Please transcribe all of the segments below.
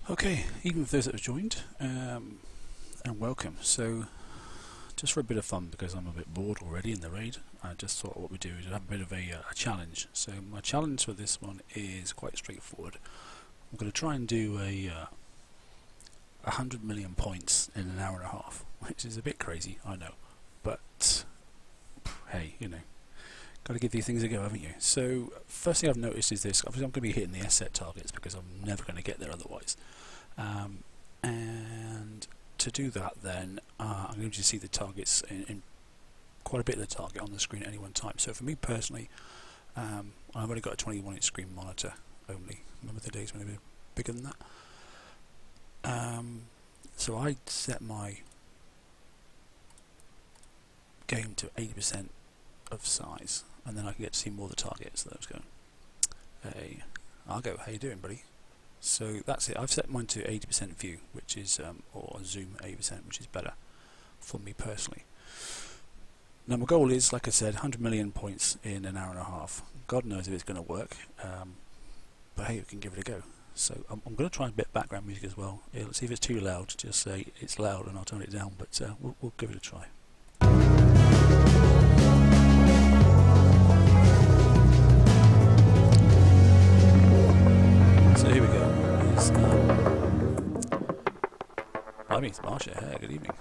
Okay, even for those that have joined, and welcome. So, just for a bit of fun, because I'm a bit bored already in the raid, I just thought what we'd do is have a bit of a challenge. So my challenge for this one is quite straightforward. I'm going to try and do 100 million points in an hour and a half, which is a bit crazy, I know. But, hey, you know, got to give these things a go, haven't you? So, first thing I've noticed is this. Obviously I'm going to be hitting the S-set targets because I'm never going to get there otherwise. And to do that then, I'm going to see the targets in quite a bit of the target on the screen at any one time. So for me personally, I've only got a 21-inch screen monitor only. Remember the days when they were bigger than that? So I set my game to 80% of size, and then I can get to see more of the targets. So that was going. Hey, Argo, how you doing, buddy? So that's it. I've set mine to 80% view, which is or zoom 80%, which is better for me personally. Now my goal is, like I said, 100 million points in an hour and a half. God knows if it's going to work, but hey, we can give it a go. So I'm going to try a bit of background music as well. Let's see if it's too loud. Just say it's loud and I'll turn it down. But we'll give it a try. So here we go. Hi, it's Marsha. Hey, good evening.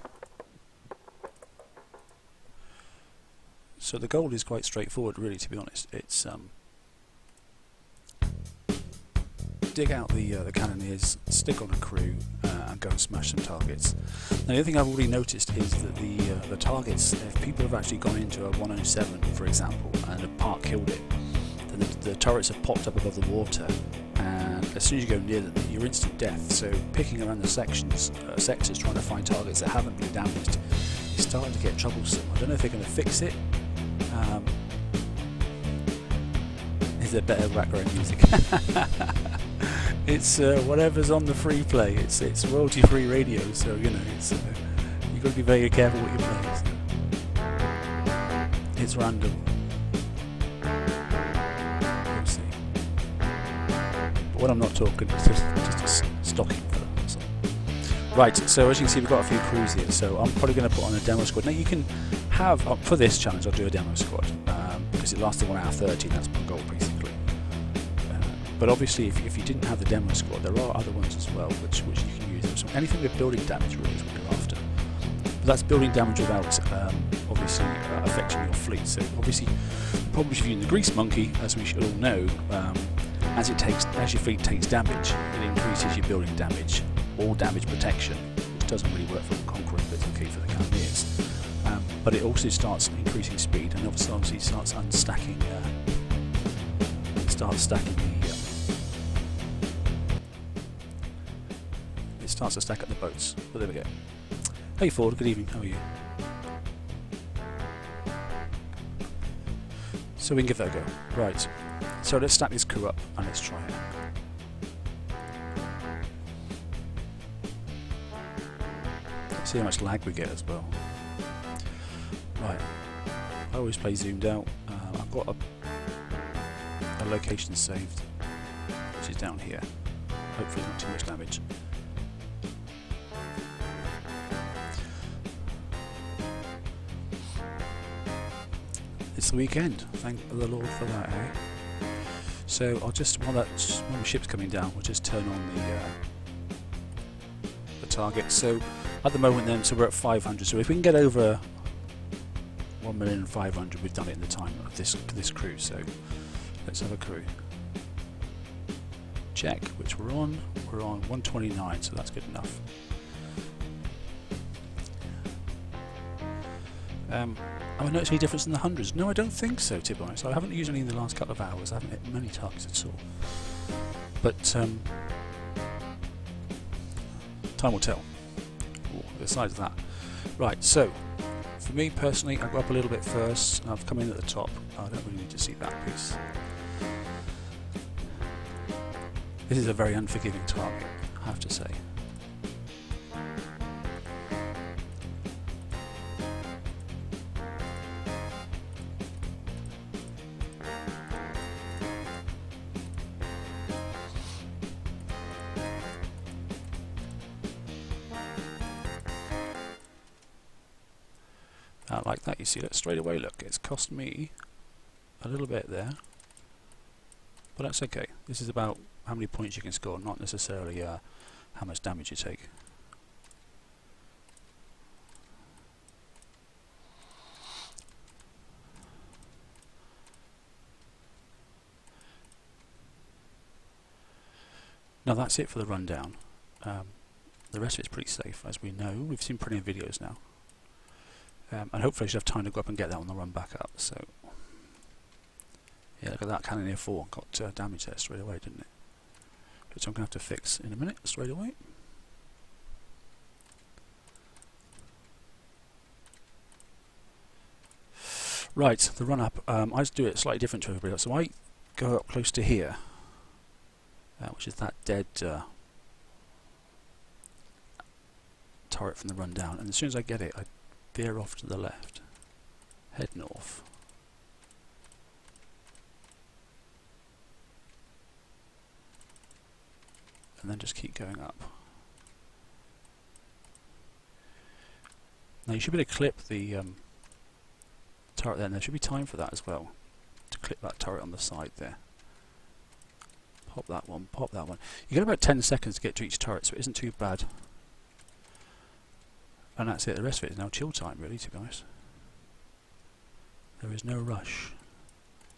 So the goal is quite straightforward, really. To be honest, it's dig out the cannoneers, stick on a crew, and go and smash some targets. Now, the other thing I've already noticed is that the targets, if people have actually gone into a 107, for example, and a part killed it, then the turrets have popped up above the water, and as soon as you go near them, you're instant death. So picking around the sectors, trying to find targets that haven't been damaged, is starting to get troublesome. I don't know if they're going to fix it. Is there better background music? It's whatever's on the free play. It's royalty-free radio, so you know you've got to be very careful what you play. So. It's random. We'll see. But when I'm not talking, it's just a stocking filler. So. Right. So as you can see, we've got a few crews here. So I'm probably going to put on a demo squad. Now you can have for this challenge, I'll do a demo squad because it lasted 1 hour 30. That's my goal basically. But obviously, if you didn't have the demo squad, there are other ones as well which you can use. So anything with building damage really is what you're after. But that's building damage without obviously affecting your fleet. So obviously, the problem if you're using the grease monkey, as we should all know, as your fleet takes damage, it increases your building damage or damage protection, which doesn't really work for the conqueror, but it's okay for the cannoneers. But it also starts increasing speed, and obviously starts unstacking. It starts to stack up the boats. But there we go. Hey Ford, good evening. How are you? So we can give that a go. Right. So let's stack this crew up and let's try it. Let's see how much lag we get as well. Right. I always play zoomed out. I've got a location saved, which is down here. Hopefully not too much damage. It's the weekend, thank the Lord for that, eh? So I'll just, while the ship's coming down, we'll just turn on the target. So at the moment then, so we're at 500, so if we can get over 1,500,000, we've done it in the time of this crew. So let's have a crew. Check, which we're on 129, so that's good enough. Have I noticed any difference in the hundreds? No, I don't think so, to be honest. I haven't used any in the last couple of hours. I haven't hit many targets at all. But time will tell. Ooh, the size of that. Right, so for me personally, I go up a little bit first. I've come in at the top. I don't really need to see that piece. This is a very unforgiving target, I have to say. like that. You see that straight away. Look, it's cost me a little bit there, but that's okay. This is about how many points you can score, not necessarily how much damage you take. Now that's it for the rundown. The rest of it's pretty safe, as we know. We've seen plenty of videos now. And hopefully I should have time to go up and get that on the run back up. So, yeah, look at that, Cannoneer 4 got damage there straight away, didn't it? Which I'm going to have to fix in a minute, straight away. Right, the run up, I just do it slightly different to everybody else. So I go up close to here, which is that dead turret from the run down, and as soon as I get it, I veer off to the left, head north, and then just keep going up. Now you should be able to clip the turret there, and there should be time for that as well, to clip that turret on the side there. Pop that one, pop that one. You get about 10 seconds to get to each turret, so it isn't too bad. And that's it, the rest of it is now chill time, really, to be honest. There is no rush.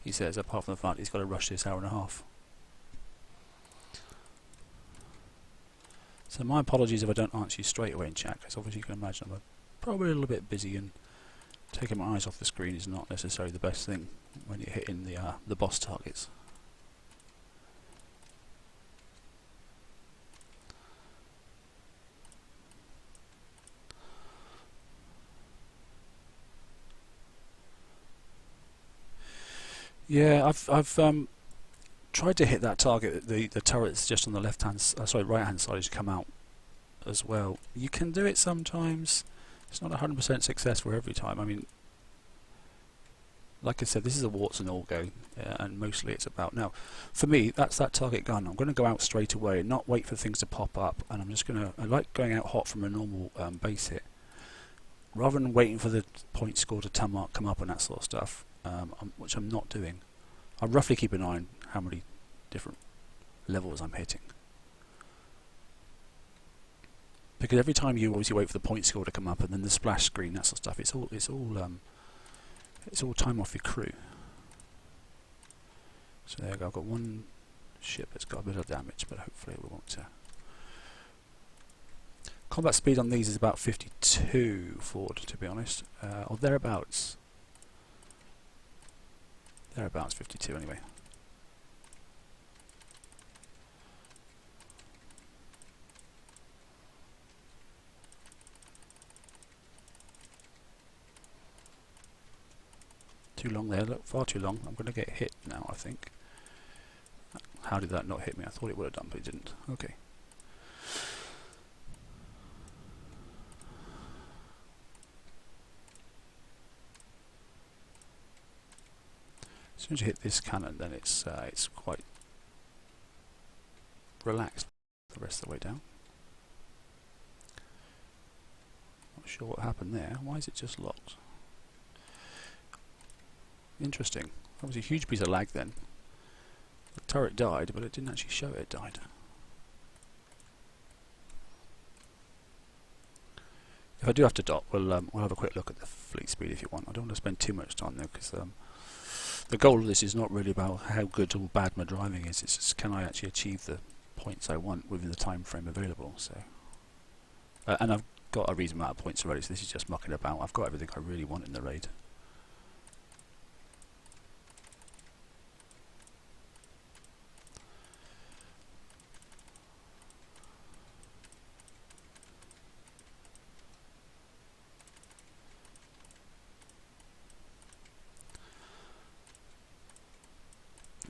He says, apart from the fact he's got to rush this hour and a half. So my apologies if I don't answer you straight away in chat, because obviously you can imagine I'm probably a little bit busy, and taking my eyes off the screen is not necessarily the best thing when you're hitting the boss targets. Yeah, I've tried to hit that target. The turret's just on the left hand, right hand side as you come out as well. You can do it sometimes. It's not 100% successful every time. I mean, like I said, this is a warts and all go, and mostly it's about, now for me that's that target gun. I'm going to go out straight away and not wait for things to pop up, and I'm just going to, I like going out hot from a normal base hit rather than waiting for the point score to come up and that sort of stuff, which I'm not doing. I roughly keep an eye on how many different levels I'm hitting, because every time you obviously wait for the point score to come up and then the splash screen, that sort of stuff, it's all time off your crew. So there you go, I've got one ship that's got a bit of damage, but hopefully we won't. Combat speed on these is about 52 forward, to be honest, or thereabouts. Thereabouts 52 anyway. Too long there, look, far too long. I'm going to get hit now, I think. How did that not hit me? I thought it would have done, but it didn't. Okay. As soon as you hit this cannon, then it's quite relaxed the rest of the way down. Not sure what happened there. Why is it just locked? Interesting. That was a huge piece of lag then. The turret died, but it didn't actually show it died. If I do have to dock, we'll have a quick look at the fleet speed if you want. I don't want to spend too much time there, because the goal of this is not really about how good or bad my driving is. It's just, can I actually achieve the points I want within the time frame available. So, and I've got a reasonable amount of points already, so this is just mucking about. I've got everything I really want in the raid.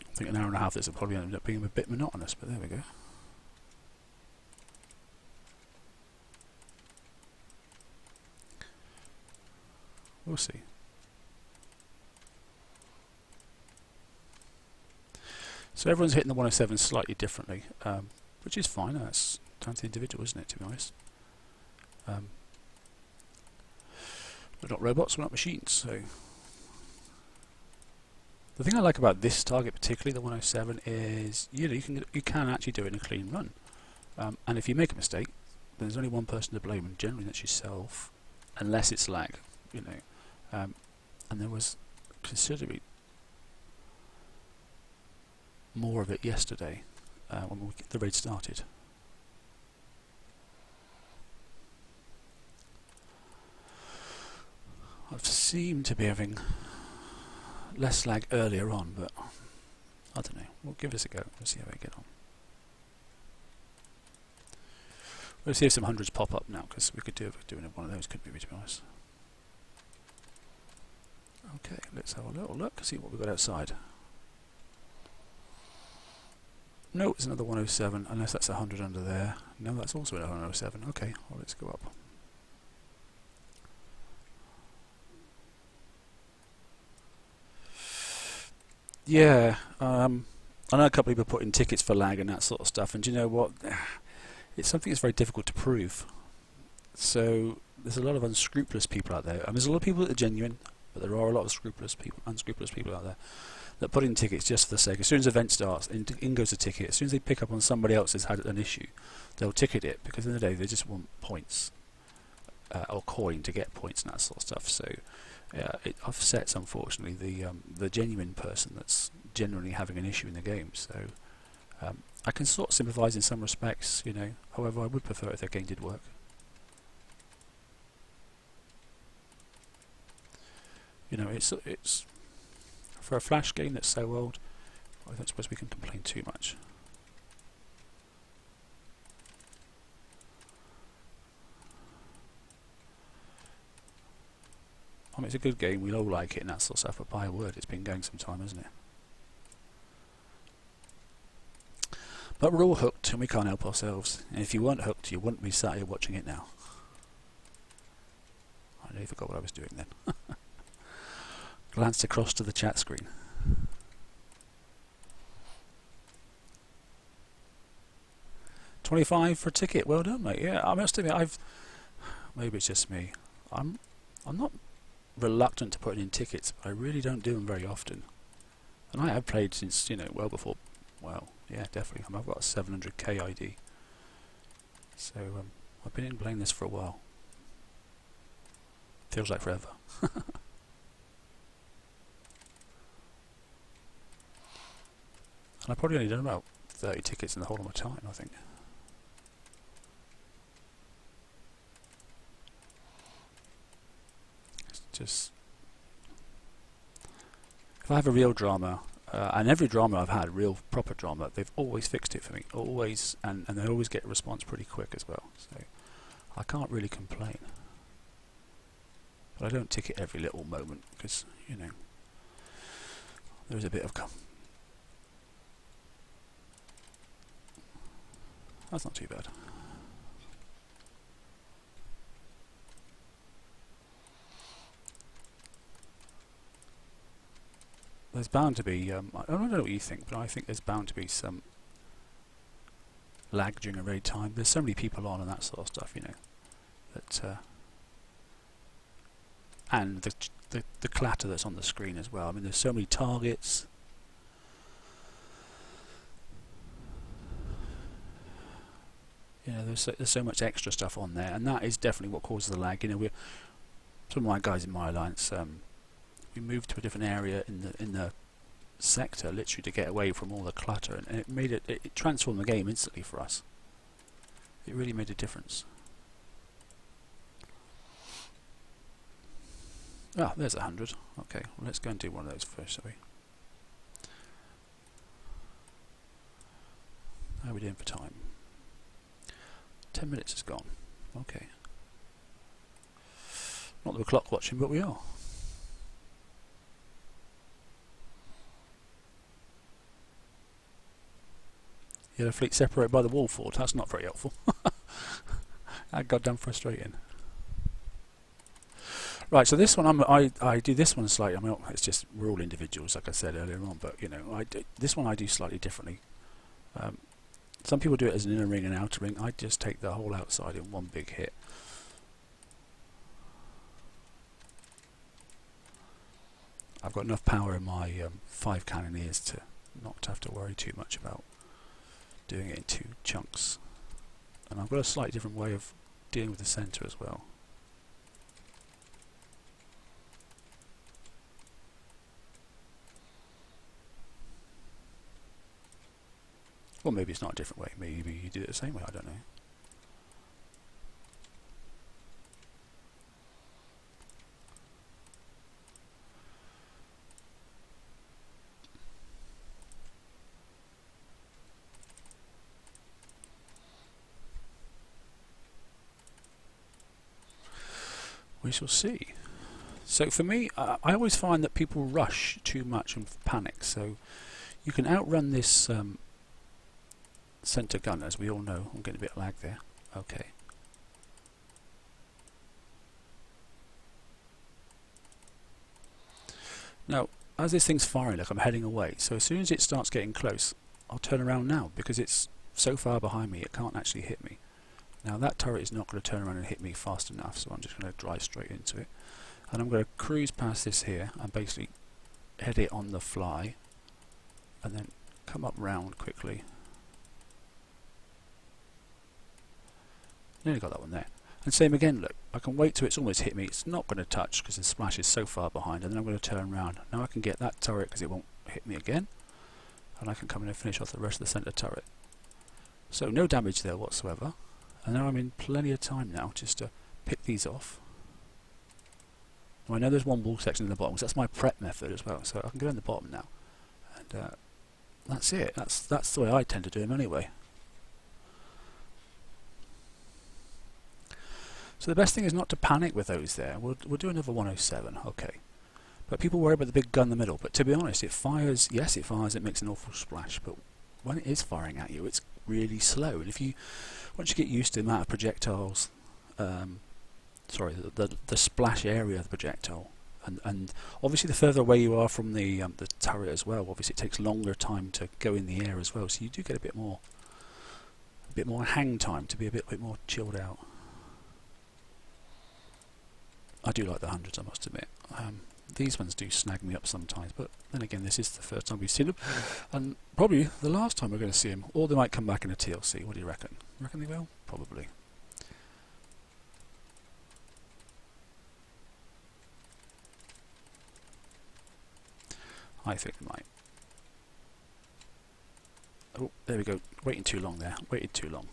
I think an hour and a half this will probably end up being a bit monotonous, but there we go. We'll see. So everyone's hitting the 107 slightly differently, which is fine. That's down to the individual, isn't it, to be honest? We're not robots, we're not machines. So the thing I like about this target, particularly the 107, is you can actually do it in a clean run. And if you make a mistake, then there's only one person to blame, and generally that's yourself, unless it's lag, and there was considerably more of it yesterday when the raid started. I've seemed to be having less lag earlier on, but I don't know. We'll give this a go. We'll see how we get on. We'll see if some hundreds pop up now, because we could do doing one of those, couldn't we, to be honest? Okay, let's have a little look, see what we've got outside. No, it's another 107, unless that's 100 under there. No, that's also a 107. Okay, well, let's go up. Yeah, I know a couple of people put in tickets for lag and that sort of stuff, and do you know what? It's something that's very difficult to prove. So there's a lot of unscrupulous people out there, and there's a lot of people that are genuine, but there are a lot of unscrupulous people out there that put in tickets just for the sake. As soon as the event starts, in goes a ticket. As soon as they pick up on somebody else has had an issue, they'll ticket it, because in the day they just want points or coin to get points and that sort of stuff. So it offsets, unfortunately, the genuine person that's genuinely having an issue in the game. So I can sort of sympathise in some respects, However, I would prefer if their game did work. It's for a Flash game that's so old, I don't suppose we can complain too much. I mean, it's a good game, we all like it and that sort of stuff, but by a word, it's been going some time, hasn't it? But we're all hooked and we can't help ourselves. And if you weren't hooked, you wouldn't be sat here watching it now. I nearly forgot what I was doing then. Glanced across to the chat screen. $25 for a ticket. Well done, mate. Yeah, I must admit, maybe it's just me. I'm not reluctant to putting in tickets, but I really don't do them very often. And I have played since, well before. Well, yeah, definitely. I've got a 700k ID. So I've been playing this for a while. Feels like forever. And I probably only done about 30 tickets in the whole of my time, I think. It's just... if I have a real drama, and every drama I've had, real proper drama, they've always fixed it for me. Always, and they always get a response pretty quick as well. So I can't really complain. But I don't ticket every little moment, because, there's a bit of... That's not too bad. There's bound to be, I don't know what you think, but I think there's bound to be some lag during a raid time. There's so many people on and that sort of stuff, that, and the clatter that's on the screen as well. I mean, there's so many targets. There's so much extra stuff on there, and that is definitely what causes the lag. Some of my guys in my alliance, we moved to a different area in the sector, literally to get away from all the clutter, and it made it transformed the game instantly for us. It really made a difference. Ah, there's 100. Okay, well, let's go and do one of those first, shall we? How are we doing for time? 10 minutes is gone. Okay. Not that we're clock watching, but we are. Yeah, the fleet separated by the wall fort. That's not very helpful. That goddamn frustrating. Right, so this one I do this one slightly. I mean, it's just we're all individuals, like I said earlier on. But this one I do slightly differently. Some people do it as an inner ring and outer ring. I just take the whole outside in one big hit. I've got enough power in my 5 cannoneers to not have to worry too much about doing it in 2 chunks. And I've got a slightly different way of dealing with the centre as well. Or maybe it's not a different way, maybe you do it the same way, I don't know. We shall see. So for me, I always find that people rush too much and panic, so you can outrun this centre gun, as we all know. I'm getting a bit of lag there. Okay. Now, as this thing's firing, look, I'm heading away, so as soon as it starts getting close, I'll turn around now, because it's so far behind me, it can't actually hit me. Now that turret is not going to turn around and hit me fast enough, so I'm just going to drive straight into it. And I'm going to cruise past this here and basically head it on the fly, and then come up round quickly. Nearly got that one there. And same again, look, I can wait till it's almost hit me. It's not going to touch because the splash is so far behind, and then I'm going to turn around. Now I can get that turret because it won't hit me again, and I can come in and finish off the rest of the centre turret. So no damage there whatsoever. And now I'm in plenty of time now just to pick these off. Now I know there's one wall section in the bottom, so that's my prep method as well, so I can go in the bottom now. And that's it. That's the way I tend to do them anyway. So the best thing is not to panic with those there. We'll do another 107, okay. But people worry about the big gun in the middle, but to be honest, it fires, yes it fires, it makes an awful splash, but when it is firing at you, it's really slow. And if you, once you get used to the amount of projectiles, sorry, the splash area of the projectile, and obviously the further away you are from the turret as well, obviously it takes longer time to go in the air as well, so you do get a bit more hang time to be a bit more chilled out. I do like the hundreds, I must admit. These ones do snag me up sometimes, but then again, this is the first time we've seen them, and probably the last time we're going to see them, or they might come back in a TLC. What do you reckon? Reckon they will? Probably. I think they might. Oh, there we go. Waiting too long there. Waited too long.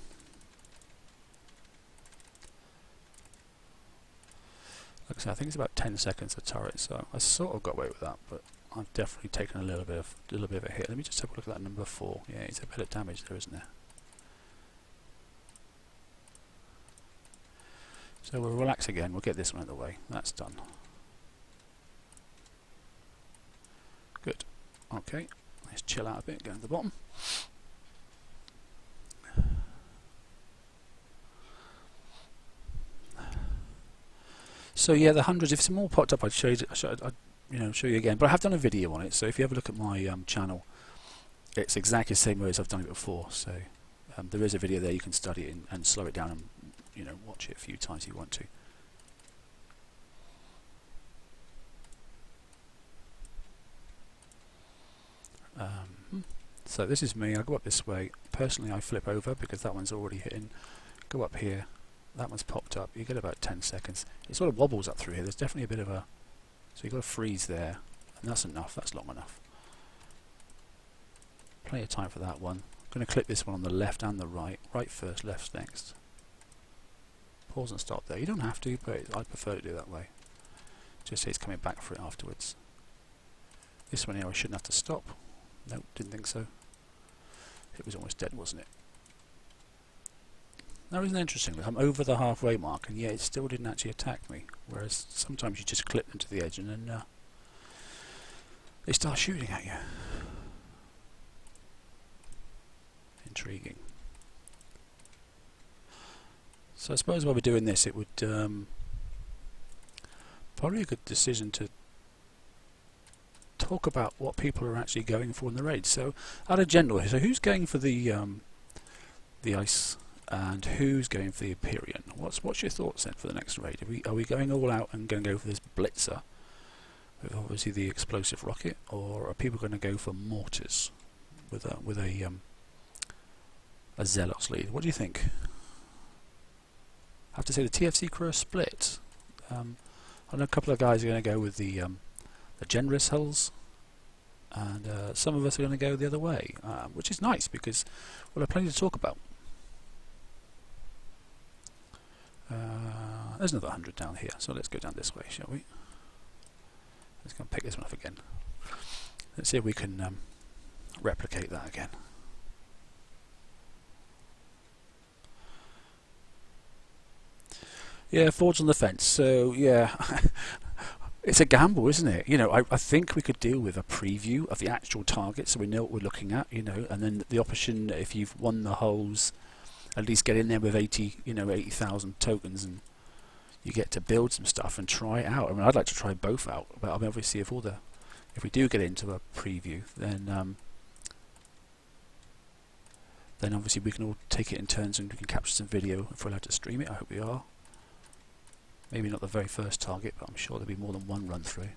Like I said, I think it's about 10 seconds a turret, so I sort of got away with that, but I've definitely taken a little bit of a hit. Let me just have a look at that number 4. Yeah, it's a bit of damage there, isn't there? So we'll relax again. We'll get this one out of the way. That's done. Good. Okay. Let's chill out a bit. Go to the bottom. So yeah, the hundreds. If some more popped up, I'd show you. Show you again. But I have done a video on it. So if you have a look at my channel, it's exactly the same way as I've done it before. So there is a video there. You can study it and slow it down and watch it a few times if you want to. So this is me. I go up this way. Personally, I flip over because that one's already hitting. Go up here. That one's popped up. You get about 10 seconds. It sort of wobbles up through here. There's definitely a bit of a... So you've got to freeze there. And that's enough. That's long enough. Plenty of time for that one. I'm going to clip this one on the left and the right. Right first, left next. Pause and stop there. You don't have to, but I prefer to do it that way. Just say it's coming back for it afterwards. This one here I shouldn't have to stop. Nope, didn't think so. It was almost dead, wasn't it? Now isn't that interesting? I'm over the halfway mark and yet it still didn't actually attack me. Whereas sometimes you just clip them to the edge and then they start shooting at you. Intriguing. So I suppose while we're doing this, it would probably a good decision to talk about what people are actually going for in the raid. So at a general, so who's going for the ice? And who's going for the Empyrean? What's your thoughts then for the next raid? Are we going all out and going to go for this Blitzer? with obviously the explosive rocket, or are people going to go for mortars with a Zealot's lead? What do you think? I have to say the TFC crew are split. I know a couple of guys are going to go with the generous hulls, and some of us are going to go the other way, which is nice because we'll have plenty to talk about. There's another 100 down here, so let's go down this way, shall we? Let's go and pick this one up again. Let's see if we can replicate that again. Yeah, Ford's on the fence, so yeah, it's a gamble, isn't it? You know, I think we could deal with a preview of the actual target so we know what we're looking at, you know, and then the option, if you've won the holes, at least get in there with 80,000 tokens, and you get to build some stuff and try it out. I mean, I'd like to try both out, but I mean, obviously if we do get into a preview, then obviously we can all take it in turns and we can capture some video if we're allowed to stream it. I hope we are. Maybe not the very first target, but I'm sure there'll be more than one run through.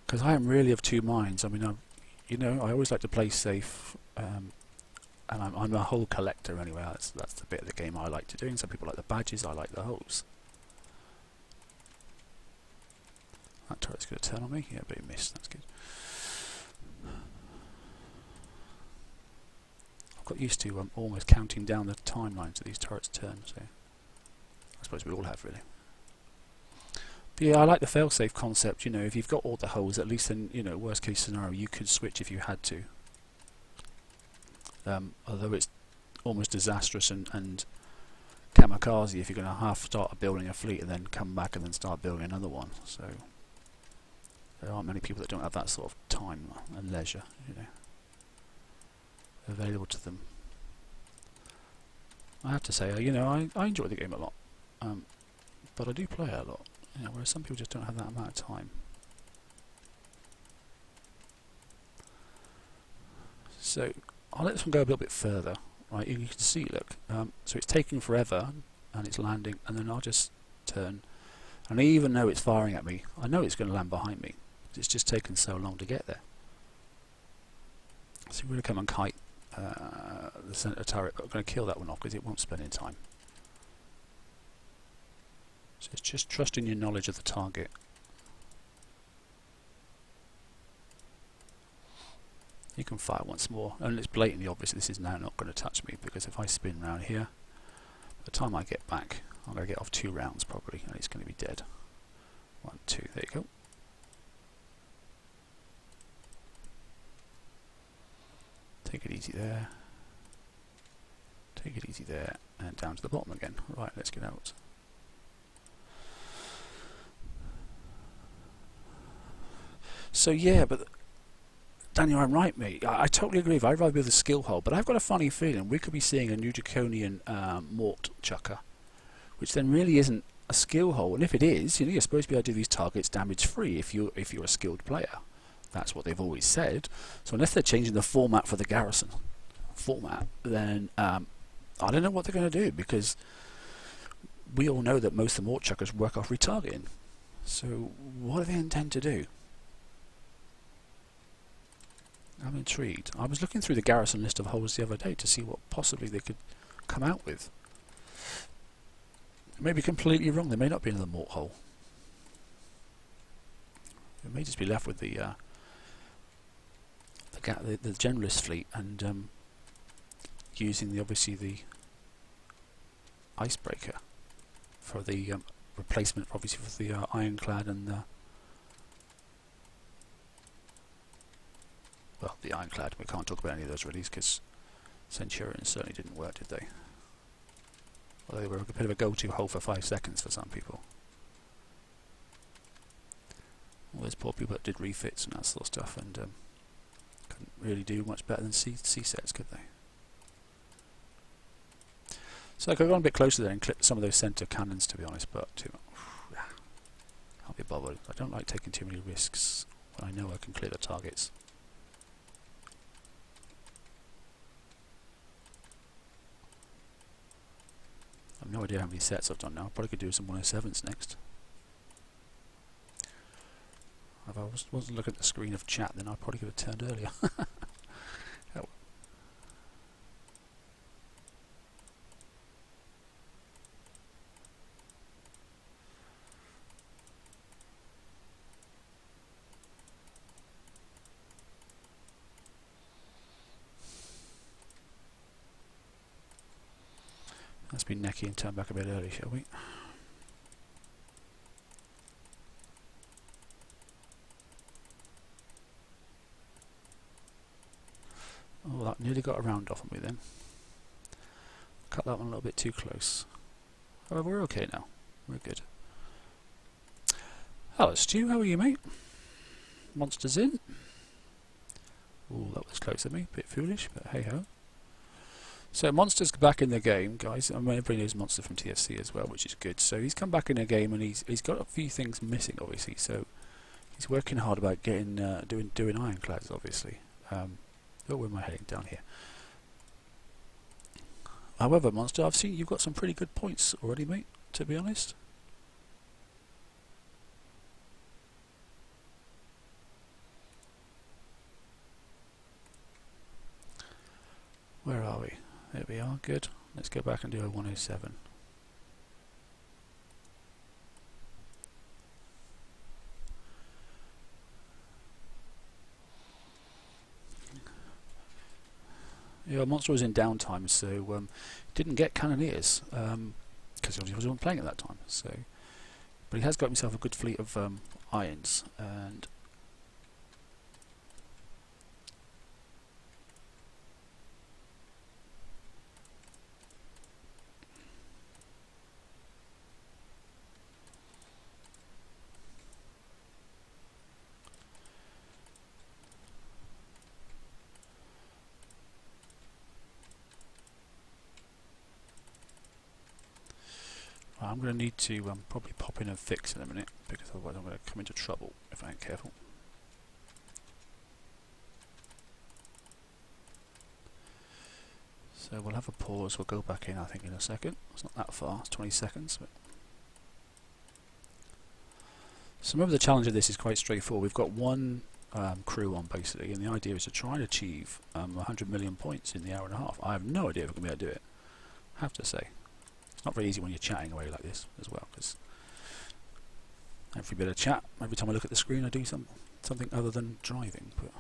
Because I am really of two minds. I mean, I always like to play safe, and I'm a whole collector anyway. That's the bit of the game I like to do. And some people like the badges, I like the holes. That turret's going to turn on me. Yeah, but he missed. That's good. Got used to almost counting down the timeline to these turrets' turn, so I suppose we all have, really. But yeah, I like the fail-safe concept. You know, if you've got all the holes, at least in, you know, worst case scenario, you could switch if you had to. Although it's almost disastrous and kamikaze if you're going to half start building a fleet and then come back and then start building another one. So there aren't many people that don't have that sort of time and leisure, you know, available to them. I have to say, you know, I enjoy the game a lot, but I do play it a lot, you know, whereas some people just don't have that amount of time. So I'll let this one go a little bit further, right? You can see, look, so it's taking forever and it's landing, and then I'll just turn, and even though it's firing at me, I know it's going to land behind me. It's just taken so long to get there. So we're going to come and kite the centre turret, but I'm going to kill that one off because it won't spend any time. So it's just trusting your knowledge of the target. You can fire once more, and it's blatantly obvious this is now not going to touch me, because if I spin round here, by the time I get back, I'm going to get off 2 rounds probably, and it's going to be dead. 1, 2, there you go. Take it easy there. Take it easy there, and down to the bottom again. Right, let's get out. So yeah, but Daniel, I'm right, mate. I totally agree. I'd rather be with a skill hole, but I've got a funny feeling we could be seeing a new draconian mort chucker, which then really isn't a skill hole. And if it is, you know, you're supposed to be able to do these targets damage free if you're a skilled player. That's what they've always said. So unless they're changing the format for the garrison format, then I don't know what they're going to do, because we all know that most of the mort chuckers work off retargeting. So what do they intend to do? I'm intrigued. I was looking through the garrison list of holes the other day to see what possibly they could come out with. It may be completely wrong. They may not be another mort hole. It may just be left with the generalist fleet and using obviously the icebreaker for the replacement, obviously, for the ironclad and the the ironclad. We can't talk about any of those really, because Centurions certainly didn't work, did they? Although they were a bit of a go-to hole for 5 seconds for some people. All those poor people that did refits and that sort of stuff, and couldn't really do much better than C sets, could they? So I could have gone a bit closer there and clip some of those centre cannons, to be honest, but can't be bothered. I don't like taking too many risks when I know I can clear the targets. I've no idea how many sets I've done now. Probably could do some 107s next. If I wasn't looking at the screen of chat, then I probably could have turned earlier. Oh. Let's be necky and turn back a bit early, shall we? Oh, that nearly got a round off on me then. Cut that one a little bit too close. Oh, we're okay now. We're good. Hello Stu, how are you, mate? Monsters in. Oh, that was close of me. Bit foolish, but hey ho. So Monster's back in the game, guys. I mean, everybody knows Monster from TSC as well, which is good. So he's come back in the game, and he's got a few things missing, obviously. So he's working hard about getting doing ironclads, obviously. Oh, where am I heading? Down here. However, Monster, I've seen you've got some pretty good points already, mate, to be honest. Where are we? There we are, good. Let's go back and do a 107. Yeah, Monster was in downtime, so didn't get cannoneers because he wasn't playing at that time. So, but he has got himself a good fleet of irons, and I'm going to need to probably pop in and fix in a minute, because otherwise I'm going to come into trouble if I ain't careful. So we'll have a pause, we'll go back in I think in a second. It's not that far, it's 20 seconds. But so remember, the challenge of this is quite straightforward. We've got one crew on basically, and the idea is to try and achieve 100 million points in the hour and a half. I have no idea if we're going to be able to do it, I have to say. It's not very easy when you're chatting away like this as well, because every bit of chat, every time I look at the screen I do something other than driving. But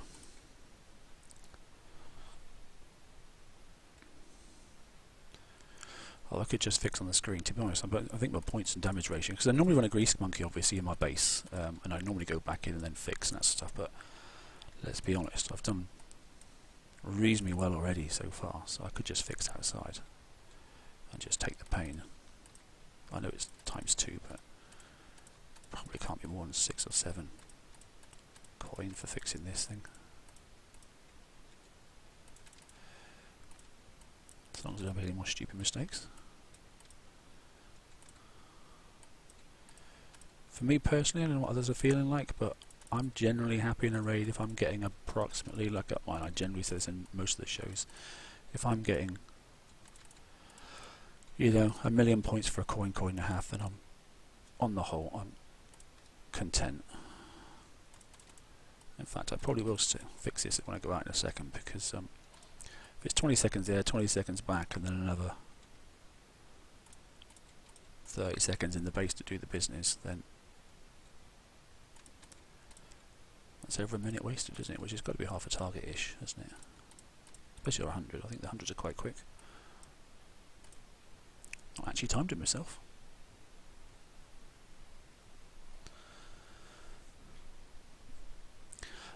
I could just fix on the screen, to be honest. I think my points and damage ratio, because I normally run a grease monkey obviously in my base, and I normally go back in and then fix and that stuff, but let's be honest, I've done reasonably well already so far, so I could just fix outside and just take the pain. I know it's ×2, but probably can't be more than 6 or 7 coin for fixing this thing. As long as I don't make any more stupid mistakes. For me personally, I don't know what others are feeling like, but I'm generally happy in a raid if I'm getting approximately, like up mine, I generally say this in most of the shows, if I'm getting, you know, 1 million points for a coin and a half, then I'm, on the whole, I'm content. In fact, I probably will still fix this when I go out in a second, because if it's 20 seconds there, 20 seconds back, and then another 30 seconds in the base to do the business, then that's over a minute wasted, isn't it? Which has got to be half a target-ish, hasn't it? Especially 100. I think the 100s are quite quick. I actually timed it myself.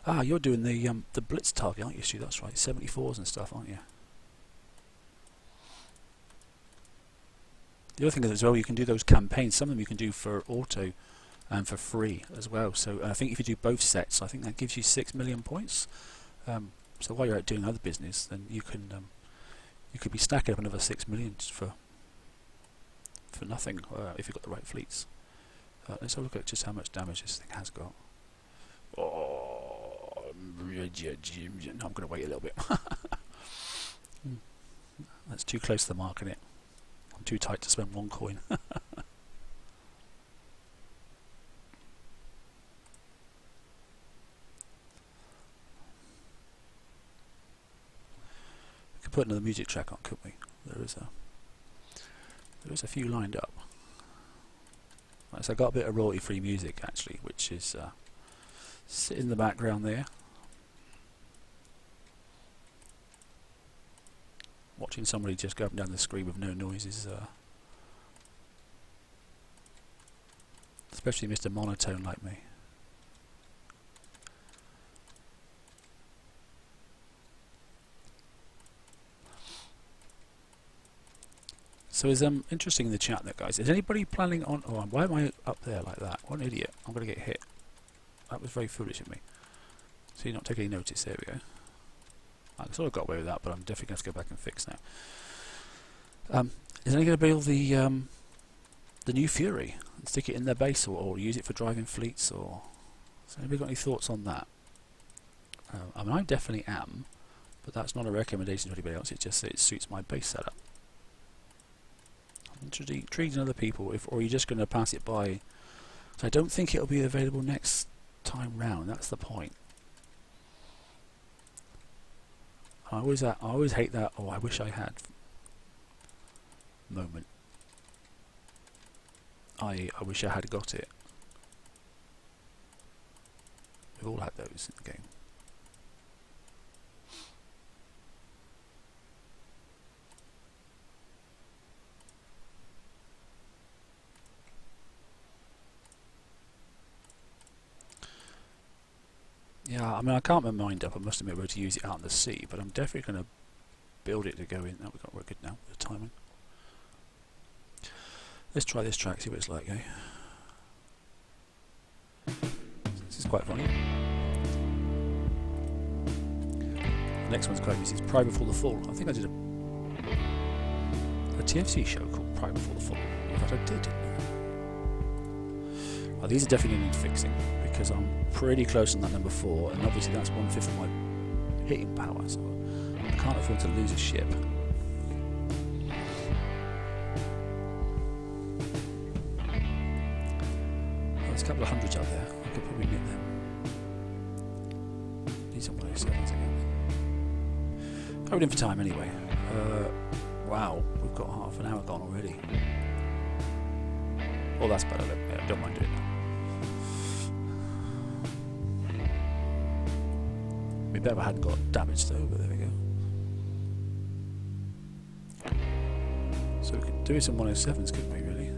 Ah, you're doing the blitz target, aren't you, Stu? That's right, 74s and stuff, aren't you? The other thing is as well, you can do those campaigns. Some of them you can do for auto and for free as well. So I think if you do both sets, I think that gives you 6 million points. So while you're out doing other business, then you can you could be stacking up another 6 million for nothing if you've got the right fleets. Let's have a look at just how much damage this thing has got. Oh, no, I'm going to wait a little bit. That's too close to the mark, isn't it? I'm too tight to spend 1 coin. We could put another music track on, couldn't we? There is a few lined up. Right, so I got a bit of royalty-free music actually, which is sitting in the background there. Watching somebody just go up and down the screen with no noise is, especially Mr. Monotone like me. So it's interesting in the chat there, guys. Is anybody planning on... Oh, why am I up there like that? What an idiot. I'm going to get hit. That was very foolish of me. So you're not taking any notice. There we go. I sort of got away with that, but I'm definitely going to have to go back and fix now. Is anyone going to build the new Fury and stick it in their base, or use it for driving fleets? Or has anybody got any thoughts on that? I mean, I definitely am, but that's not a recommendation to anybody else. It's just that it suits my base setup. I'm intrigued in other people, or are you just going to pass it by? So I don't think it'll be available next time round. That's the point. I always hate that. Oh, I wish I had moment. I wish I had got it. We've all had those in the game. Yeah, I mean, I can't my mind up. I must admit, we're to use it out in the sea, but I'm definitely going to build it to go in. Oh, we're good now with the timing. Let's try this track, see what it's like, eh? This is quite funny. The next one's quite easy. It's Pride Before the Fall. I think I did a TFC show called Pride Before the Fall. In fact, I did, didn't I? Oh, these are definitely need fixing, because I'm pretty close on that number 4, and obviously that's 1/5 of my hitting power, so I can't afford to lose a ship. Oh, there's a couple of hundreds up there. I could probably nip them. Need some 107s again. Going in for time anyway. Wow, we've got half an hour gone already. Oh, that's better. Yeah, don't mind doing that. We better hadn't got damage though, but there we go. So we could do some 107s, couldn't we, really?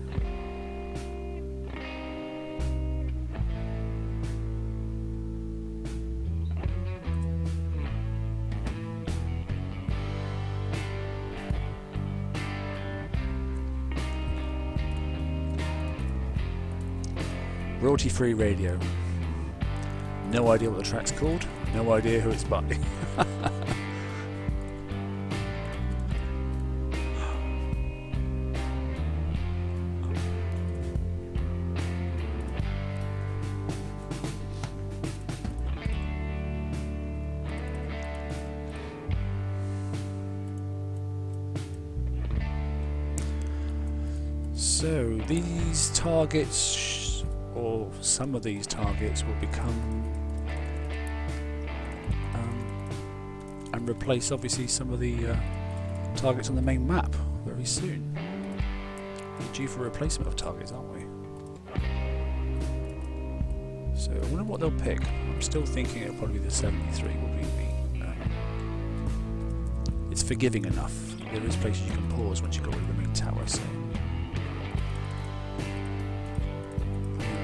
Royalty-free radio. No idea what the track's called. No idea who it's by. So these targets, or some of these targets, will become and replace obviously some of the targets on the main map very soon. We're due for a replacement of targets, aren't we? So I wonder what they'll pick. I'm still thinking it'll probably be the 73 will be it's forgiving enough. There is places you can pause once you go rid of the main tower, so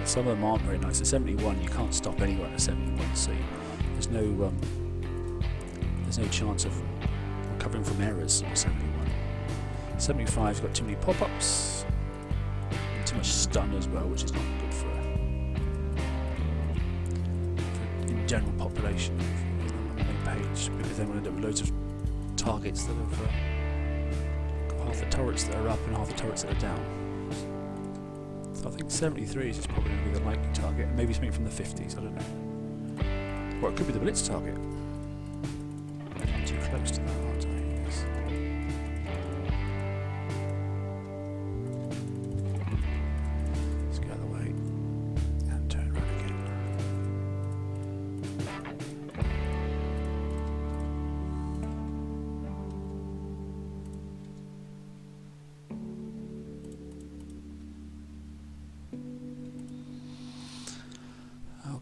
some of them aren't very nice. At 71 you can't stop anywhere at 71, so there's no chance of recovering from errors on 71. 75's got too many pop-ups, and too much stun as well, which is not good for in general population on the main page, because then we'll end up with loads of targets that have got half the turrets that are up and half the turrets that are down. So I think 73 is just probably going to be the likely target, and maybe something from the 50s, I don't know. Or it could be the blitz target. Too close to that, aren't I? Yes.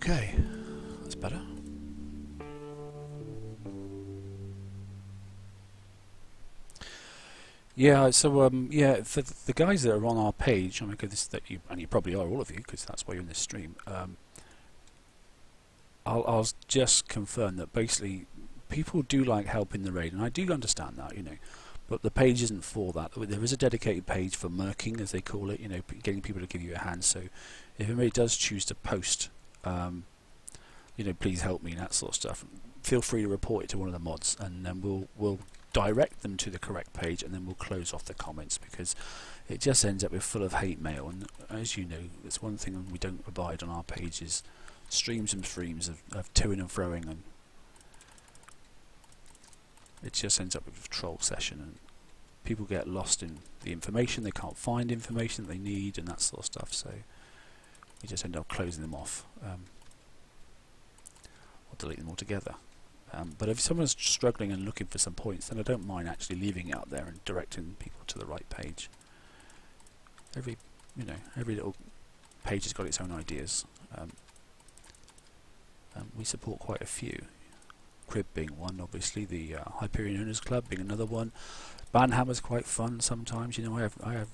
Okay, that's better. Yeah, so yeah, for the guys that are on our page, I mean, and you probably are, all of you, because that's why you're in this stream. I'll just confirm that basically people do like help in the raid, and I do understand that, you know, but the page isn't for that. There is a dedicated page for murking, as they call it, you know, getting people to give you a hand. So if anybody does choose to post, you know, please help me and that sort of stuff, feel free to report it to one of the mods, and then we'll direct them to the correct page, and then we'll close off the comments, because it just ends up with full of hate mail. And as you know, it's one thing we don't provide on our page is streams and streams of toing and froing, and it just ends up with a troll session, and people get lost in the information, they can't find information that they need and that sort of stuff, so you just end up closing them off, or delete them altogether. But if someone's struggling and looking for some points, then I don't mind actually leaving it out there and directing people to the right page. Every little page has got its own ideas. We support quite a few. Crib being one, obviously, the Hyperion Owners Club being another one. Banhammer's quite fun sometimes, you know, I have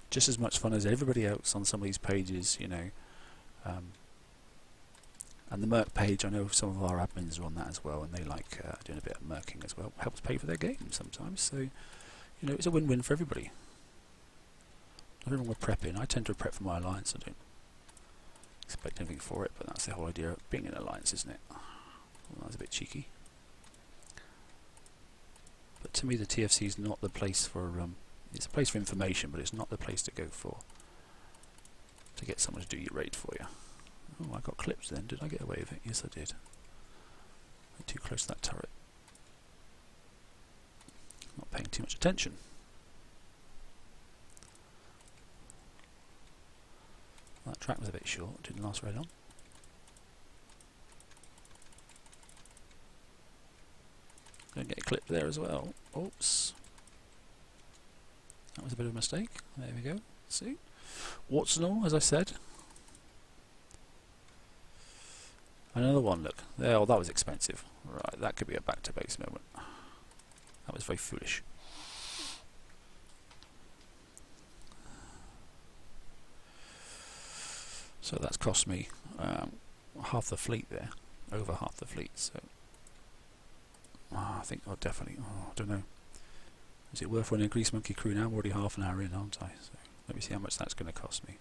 just as much fun as everybody else on some of these pages, you know. And the Merc page, I know some of our admins are on that as well, and they like doing a bit of merking as well. Helps pay for their games sometimes, so, you know, it's a win-win for everybody. Nothing wrong with prepping. I tend to prep for my alliance, I don't expect anything for it, but that's the whole idea of being an alliance, isn't it? Well, that's a bit cheeky. But to me the TFC is not the place for, it's a place for information, but it's not the place to go for, to get someone to do your raid for you. Oh, I got clipped then. Did I get away with it? Yes, I did. Went too close to that turret. Not paying too much attention. That track was a bit short. Didn't last very long. Gonna get clipped there as well. Oops. That was a bit of a mistake. There we go. See? Warts and all, as I said. Another one, look. There, oh, that was expensive. Right, that could be a back to base moment. That was very foolish. So that's cost me half the fleet there. Over half the fleet, so I think I'll definitely, I don't know. Is it worth running a Grease Monkey crew now? I'm already half an hour in, aren't I? So let me see how much that's going to cost me.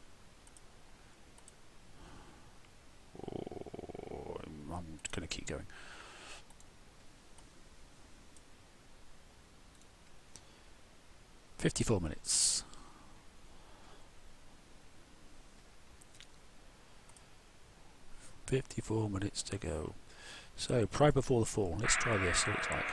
I'm going to keep going. "54 minutes. "54 minutes to go. So, Pride Before the Fall. Let's try this, see what it's like.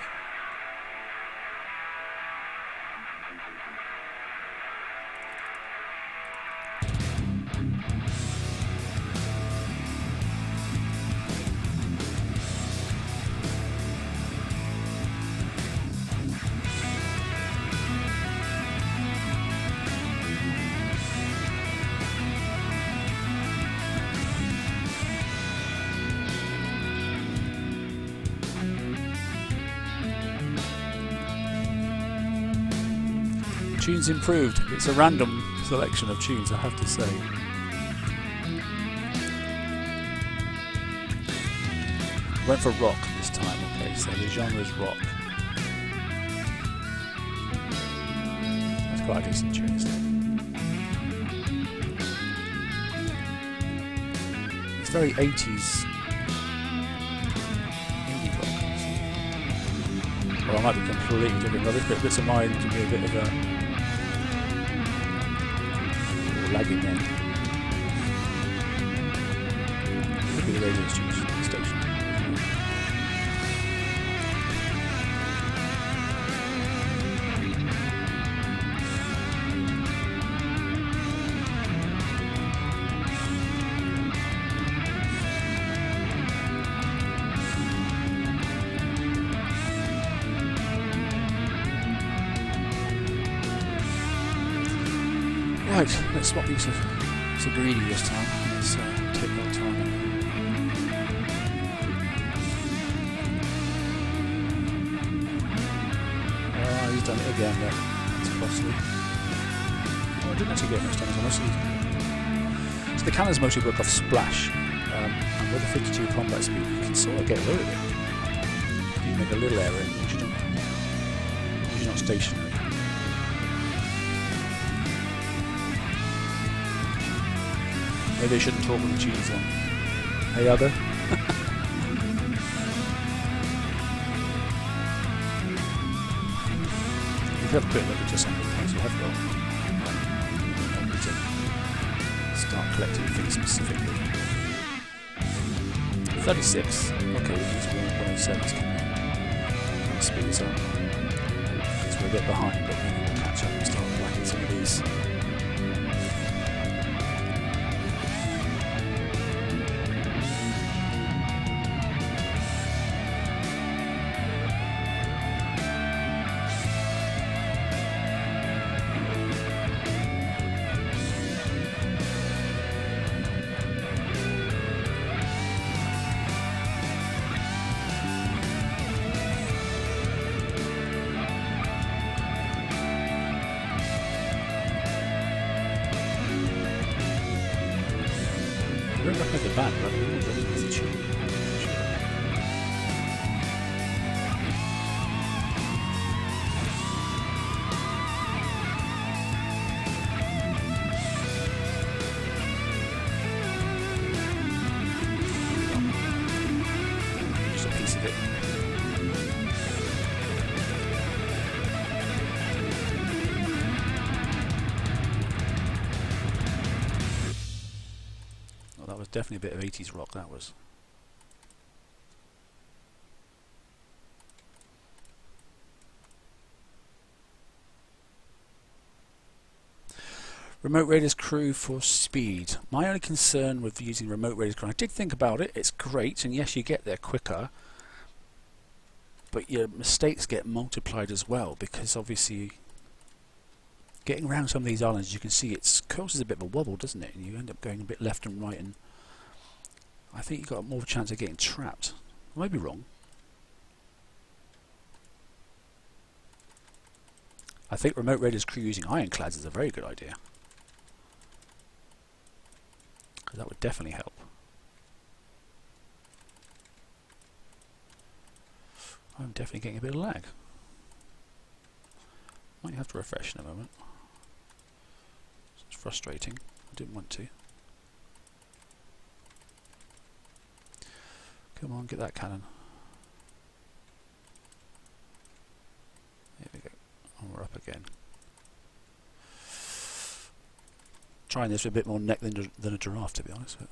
Tunes improved. It's a random selection of tunes, I have to say. Went for rock this time, okay, so the genre's rock. That's quite a decent tune, isn't it? It's very 80s indie rock. Well, I might be completely different rubbish, but this of mine to be a bit of a lagging then. Could be the radio station. Right, let's swap these to greedy this time. Let's take that time. he's done it again. That's costly. Oh, I didn't actually get much damage on this. So the cannons mostly work off splash, and with a 52 combat speed, you can sort of get away with it. You make a little error, which you're not stationary. Maybe I shouldn't talk with the cheese on. Hey, Argo. If you have a quick look at just some of the points you have got, you need to start collecting things specifically. 36. Okay, we can use 107's coming in. Speed us up. Because we're a bit behind, but we will catch up and start whacking some of these. I don't recognise the band, but I don't know what it is. Just a piece of it. That was definitely a bit of 80s rock, that was. Remote Raiders crew for speed. My only concern with using Remote Raiders crew, I did think about it, it's great, and yes, you get there quicker, but your mistakes get multiplied as well, because obviously getting around some of these islands, you can see it causes a bit of a wobble, doesn't it? And you end up going a bit left and right, and I think you've got more of a chance of getting trapped. I might be wrong. I think Remote Raiders crew using ironclads is a very good idea. That would definitely help. I'm definitely getting a bit of lag. Might have to refresh in a moment. It's frustrating. I didn't want to. Come on, get that cannon. There we go. And we're up again. Trying this with a bit more neck than a giraffe, to be honest. But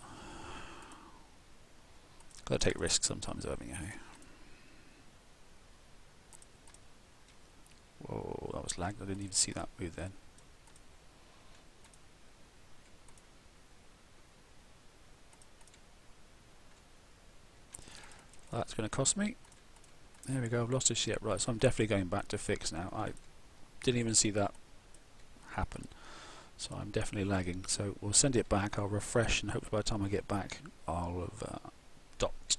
gotta take risks sometimes, haven't you? Whoa, that was lagged. I didn't even see that move then. That's going to cost me. There we go, I've lost a ship. Right, so I'm definitely going back to fix now. I didn't even see that happen. So I'm definitely lagging. So we'll send it back, I'll refresh, and hopefully by the time I get back I'll have docked.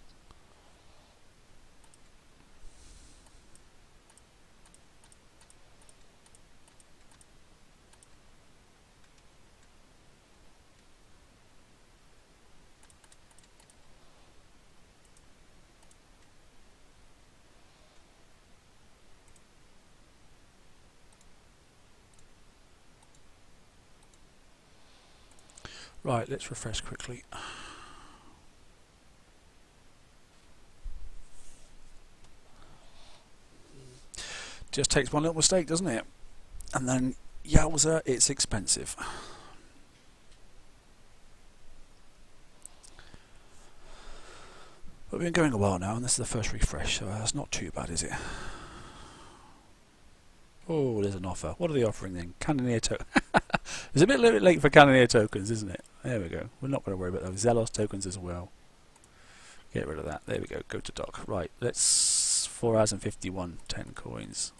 Right, let's refresh quickly. Just takes one little mistake, doesn't it? And then, yowza, it's expensive. But we've been going a while now, and this is the first refresh, so that's not too bad, is it? Oh, there's an offer. What are they offering then? Cannoneer token. It's a bit late for Cannoneer tokens, isn't it? There we go. We're not going to worry about those Zelos tokens as well. Get rid of that. There we go. Go to dock. Right. Let's 4 hours and 51. 10 coins.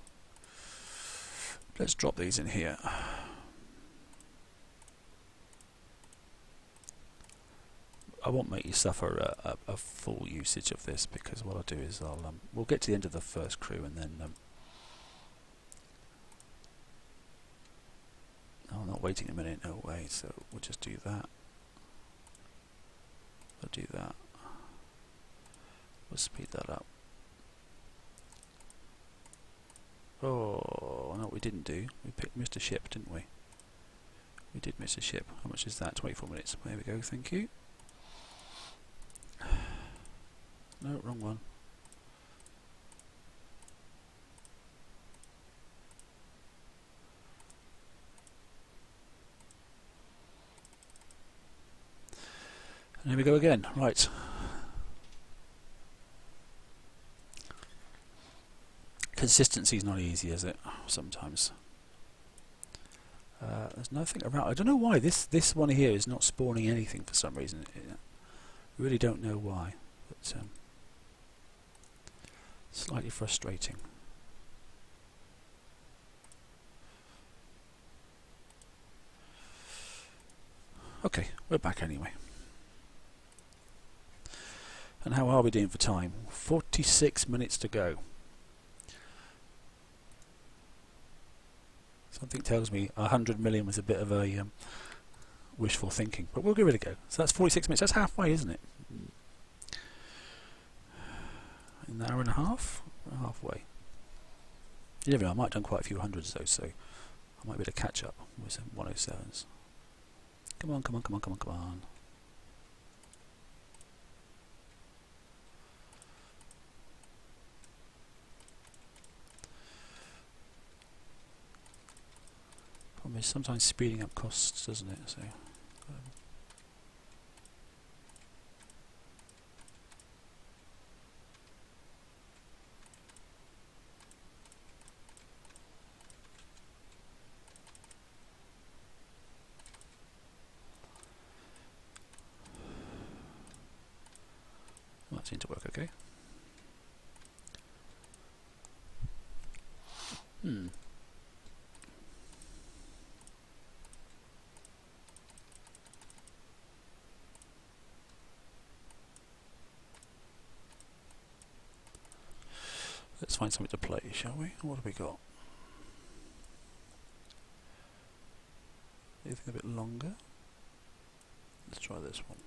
Let's drop these in here. I won't make you suffer a full usage of this, because what I'll do is we'll get to the end of the first crew, and then Oh, I'm not waiting a minute, no way, so we'll just do that. We'll do that. We'll speed that up. Oh, no, we didn't do. We missed a ship, didn't we? We did miss a ship. How much is that? 24 minutes. There we go, thank you. No, wrong one. And here we go again. Right. Consistency is not easy, is it? Sometimes. There's nothing around. I don't know why this one here is not spawning anything for some reason. I really don't know why, but slightly frustrating. Okay, we're back anyway. And how are we doing for time? 46 minutes to go. Something tells me 100 million was a bit of a wishful thinking, but we'll give it a go. So that's 46 minutes. That's halfway, isn't it? An hour and a half? Halfway. You never know, I might have done quite a few hundreds though, so I might be able to catch up with some 107s. Come on, come on, come on, come on, come on. Problem is sometimes speeding up costs, doesn't it? So. That seemed to work okay. Let's find something to play, shall we? What have we got? Anything a bit longer? Let's try this one.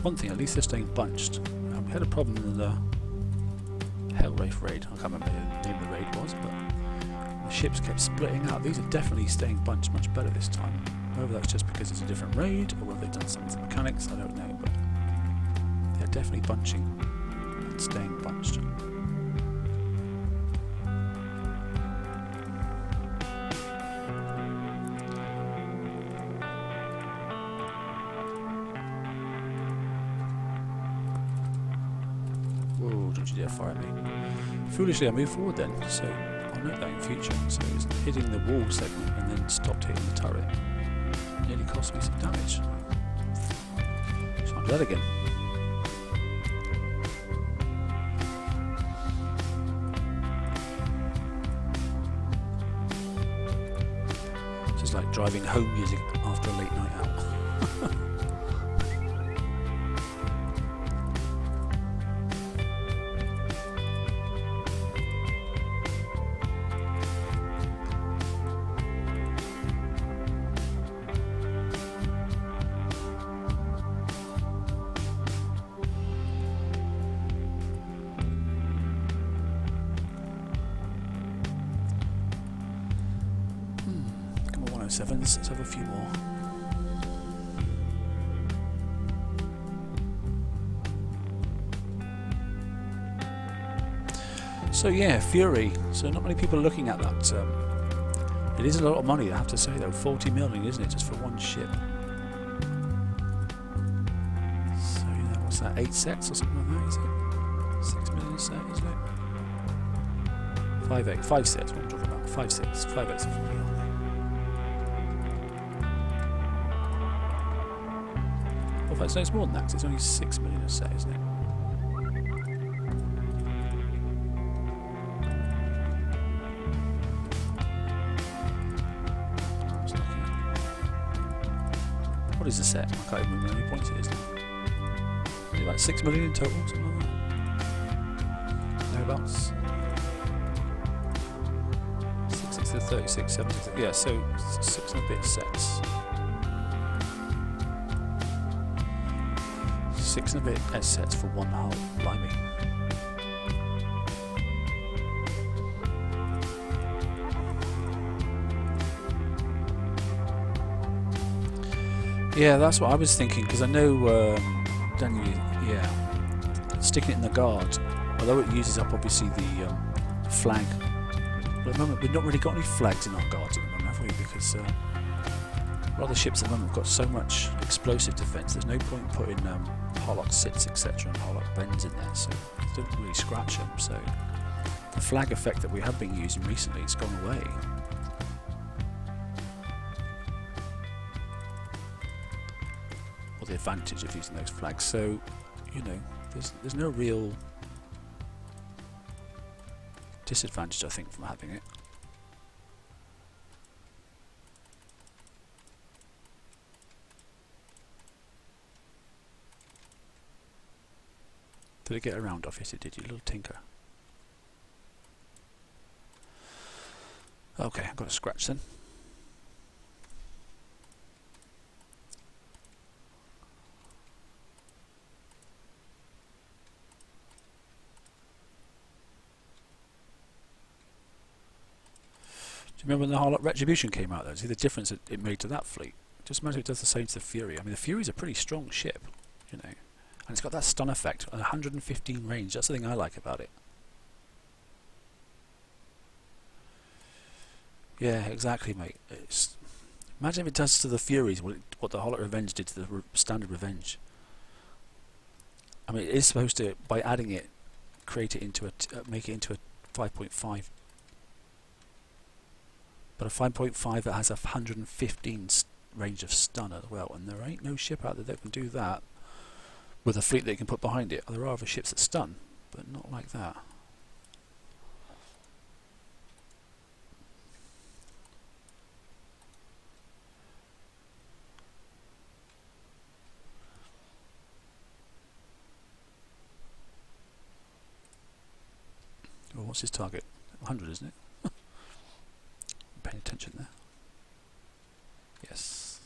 One thing, at least they're staying bunched. We had a problem in the Hellwraith raid. I can't remember what the name of the raid was, but the ships kept splitting out. These are definitely staying bunched much better this time. Whether that's just because it's a different raid, or whether they've done something with the mechanics, I don't know, but they're definitely bunching and staying bunched. Yeah, fire me. Foolishly I moved forward then, so I'll note that in future. So it's hitting the wall segment and then stopped hitting the turret. It nearly cost me some damage. So I'll do that again. Just like driving home music after a late night out. Sevens, let's have a few more. So yeah, Fury. So not many people are looking at that. It is a lot of money, I have to say though. 40 million, isn't it, just for one ship? So you know, what's that? 8 sets or something like that, is it? 6 million a set, isn't it? 5/8, 5 sets, what am I talking about? 5 sets, 5/8 of 40. In fact, it's more than that, 'cause it's only 6 million a set, isn't it? What is a set? I can't even remember how many points it is now. Is it like 6 million in total, something like that? Thereabouts. 6 to 36, 7 to yeah, so 6 and a bit sets. 6 and a bit S sets for one hull, blimey. Yeah, that's what I was thinking, because I know, Daniel, yeah, sticking it in the guard, although it uses up obviously the flag, but at the moment we've not really got any flags in our guards at the moment, have we? Because a lot of the ships at the moment have got so much explosive defence, there's no point putting Harlock sits, etc., and Harlock bends in there, so it doesn't really scratch them, so the flag effect that we have been using recently, it's gone away. Or the advantage of using those flags, so, you know, there's no real disadvantage, I think, from having it. Did it get around off? Yes, it did, you little tinker. Okay, I've got a scratch then. Do you remember when the Harlock Retribution came out though? See the difference it made to that fleet? Just imagine it does the same to the Fury. I mean, the Fury's a pretty strong ship, you know. And it's got that stun effect, 115 range, that's the thing I like about it. Yeah, exactly, mate. Imagine if it does to the Furies what the Harlock Revenge did to the standard Revenge. I mean, it is supposed to, by adding it, create it into make it into a 5.5. But a 5.5 that has a 115 range of stun as well, and there ain't no ship out there that can do that with a fleet that you can put behind it. There are other ships that stun, but not like that. Well, what's his target? 100, isn't it? Paying attention there. Yes.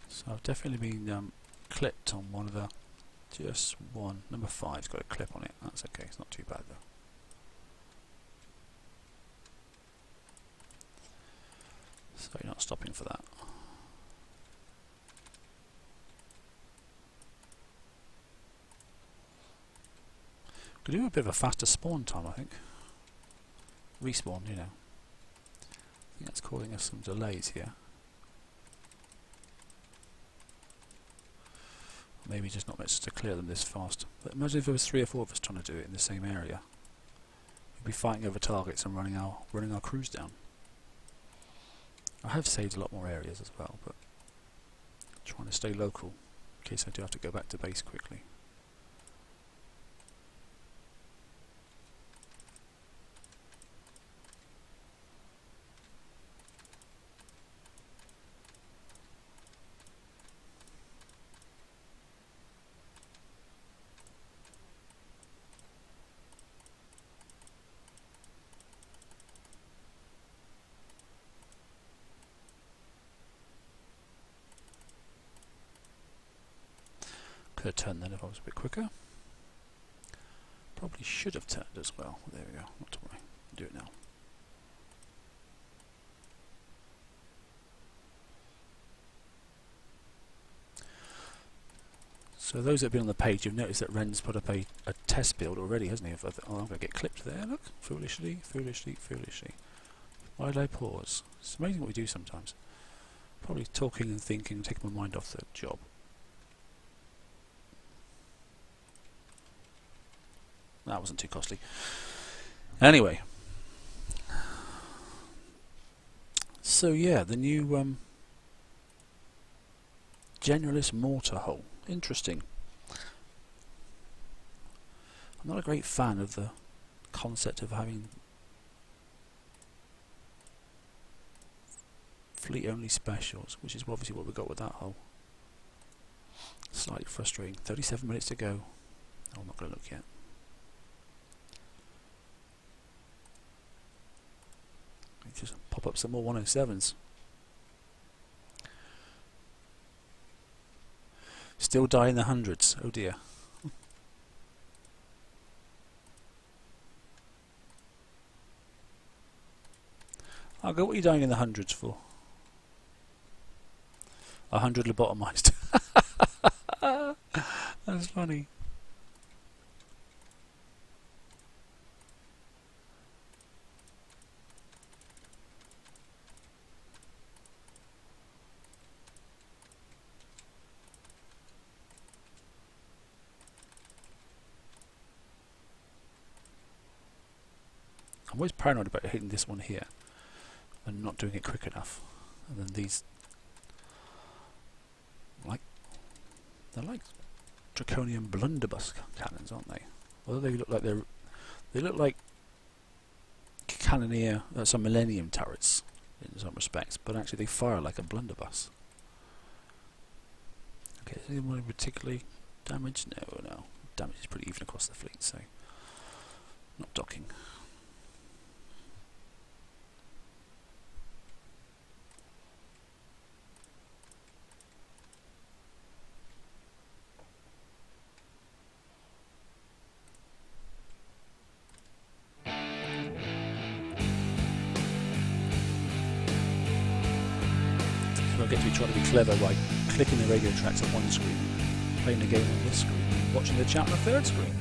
So I've definitely been clipped on one of the, just one. Number 5's got a clip on it. That's okay, it's not too bad though. So you're not stopping for that. Could do a bit of a faster spawn time, I think. Respawn, you know. I think that's causing us some delays here. Maybe just not meant to clear them this fast. But imagine if there was 3 or 4 of us trying to do it in the same area. We'd be fighting over targets and running our crews down. I have saved a lot more areas as well, but trying to stay local in case I do have to go back to base quickly. Could have turned then if I was a bit quicker. Probably should have turned as well. There we go, not to worry. Do it now. So those that have been on the page, you've noticed that Ren's put up a test build already, hasn't he? Oh, I'm going to get clipped there, look. Foolishly, foolishly, foolishly. Why did I pause? It's amazing what we do sometimes. Probably talking and thinking, taking my mind off the job. That wasn't too costly. Anyway. So yeah, the new generalist mortar hull. Interesting. I'm not a great fan of the concept of having fleet only specials, which is obviously what we got with that hull. Slightly frustrating. 37 minutes to go. Oh, I'm not going to look yet. Just pop up some more 107s. Still die in the hundreds. Oh dear. I'll go. What are you dying in the hundreds for? 100 lobotomized. That's funny. I'm always paranoid about hitting this one here and not doing it quick enough. And then these, they're like draconian blunderbuss cannons, aren't they? Although they look like cannoneer, some millennium turrets in some respects, but actually they fire like a blunderbuss. Okay, is anyone particularly damaged? No. Damage is pretty even across the fleet, so not docking. I get to be trying to be clever by clicking the radio tracks on one screen, playing the game on this screen, and watching the chat on the third screen.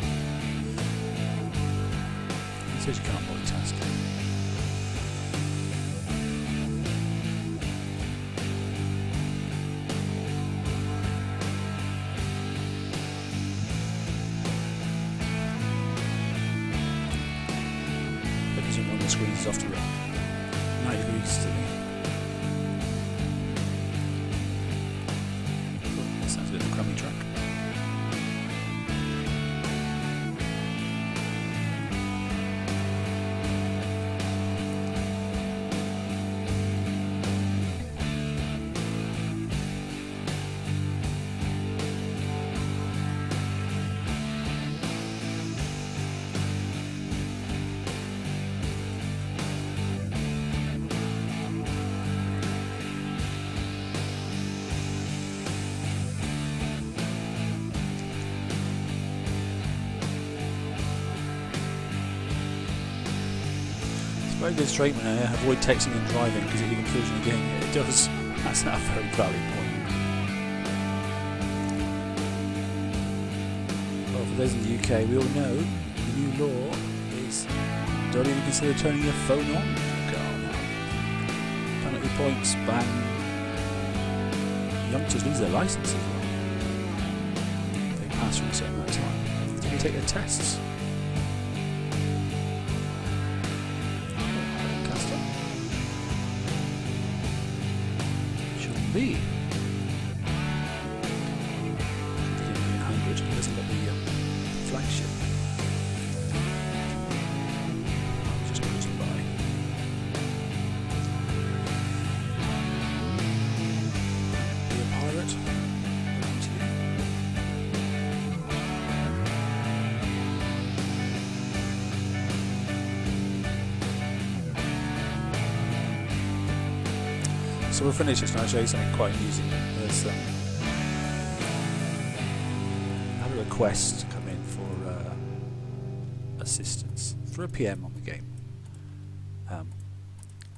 It says you can't multitask. But using one of the screens is off to 90 degrees to me. Sounds a bit of a crummy track. Very good statement there. Avoid texting and driving because it even kills you in the game. It does. That's a very valid point. Well, for those in the UK, we all know the new law is don't even consider turning your phone on. God. Penalty points, ban. Youngsters lose their license as well. They pass through a certain amount of time. They take their tests. Be. 100, he doesn't let the flagship just cruising by. Be a pirate. So we'll finish this and I'll show you something quite amusing. There's I had a request come in for assistance for a PM on the game,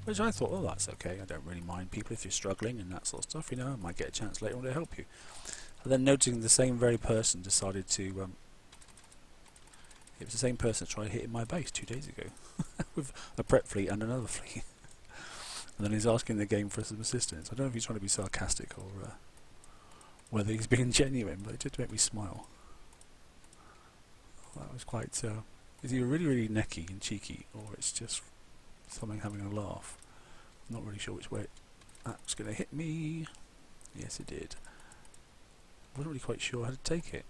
which I thought, oh, that's okay. I don't really mind people if you're struggling and that sort of stuff. You know, I might get a chance later on to help you. And then noticing the same very person decided to. It was the same person that tried hitting my base 2 days ago with a prep fleet and another fleet. And then he's asking the game for some assistance. I don't know if he's trying to be sarcastic or whether he's being genuine, but it did make me smile. That was quite Is either really, really necky and cheeky, or it's just something having a laugh. I'm not really sure which way that's going to hit me. Yes, it did. I wasn't really quite sure how to take it.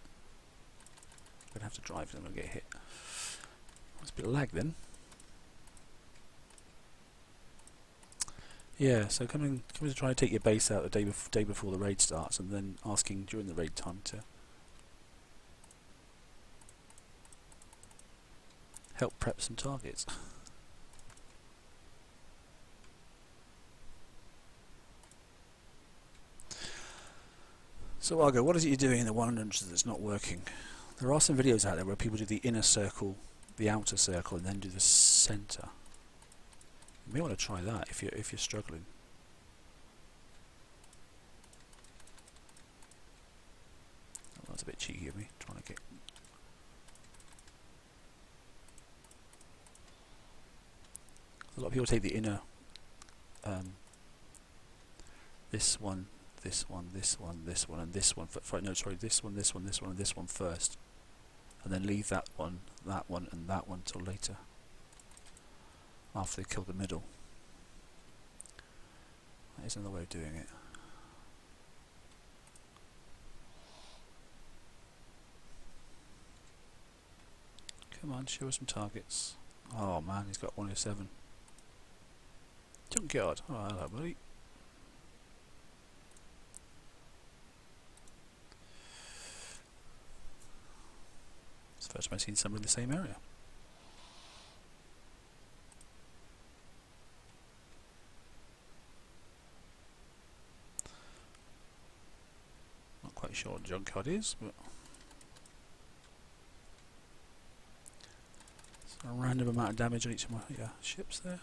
I'm going to have to drive and I'm going to get hit. That's a bit of lag then. Yeah, so coming to try and take your base out the day before the raid starts, and then asking during the raid time to help prep some targets. So Argo, what is it you're doing in the 100s that's not working? There are some videos out there where people do the inner circle, the outer circle, and then do the centre. You may want to try that if you're struggling. Oh, that's a bit cheeky of me, trying to get. A lot of people take the inner. This one, this one, this one, this one, and this one. No, sorry, this one, this one, this one, and this one first, and then leave that one, and that one till later. After they kill the middle. That is another way of doing it. Come on, show us some targets. Oh man, he's got 107. Junkyard. Oh, hello, buddy. It's the first time I've seen somebody in the same area. Quite sure what junkyard is, but it's a random amount of damage on each of my ships there.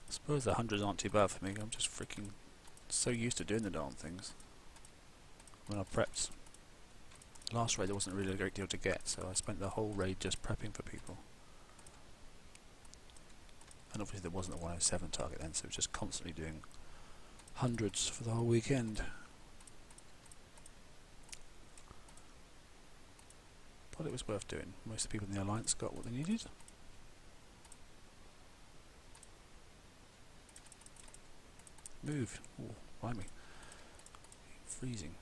I suppose the 100s aren't too bad for me. I'm just freaking so used to doing the darn things. When I prepped last raid, there wasn't really a great deal to get, so I spent the whole raid just prepping for people. And obviously there wasn't a 107 target then, so it was just constantly doing 100s for the whole weekend. But it was worth doing. Most of the people in the Alliance got what they needed. Move. Oh, blimey. Freezing.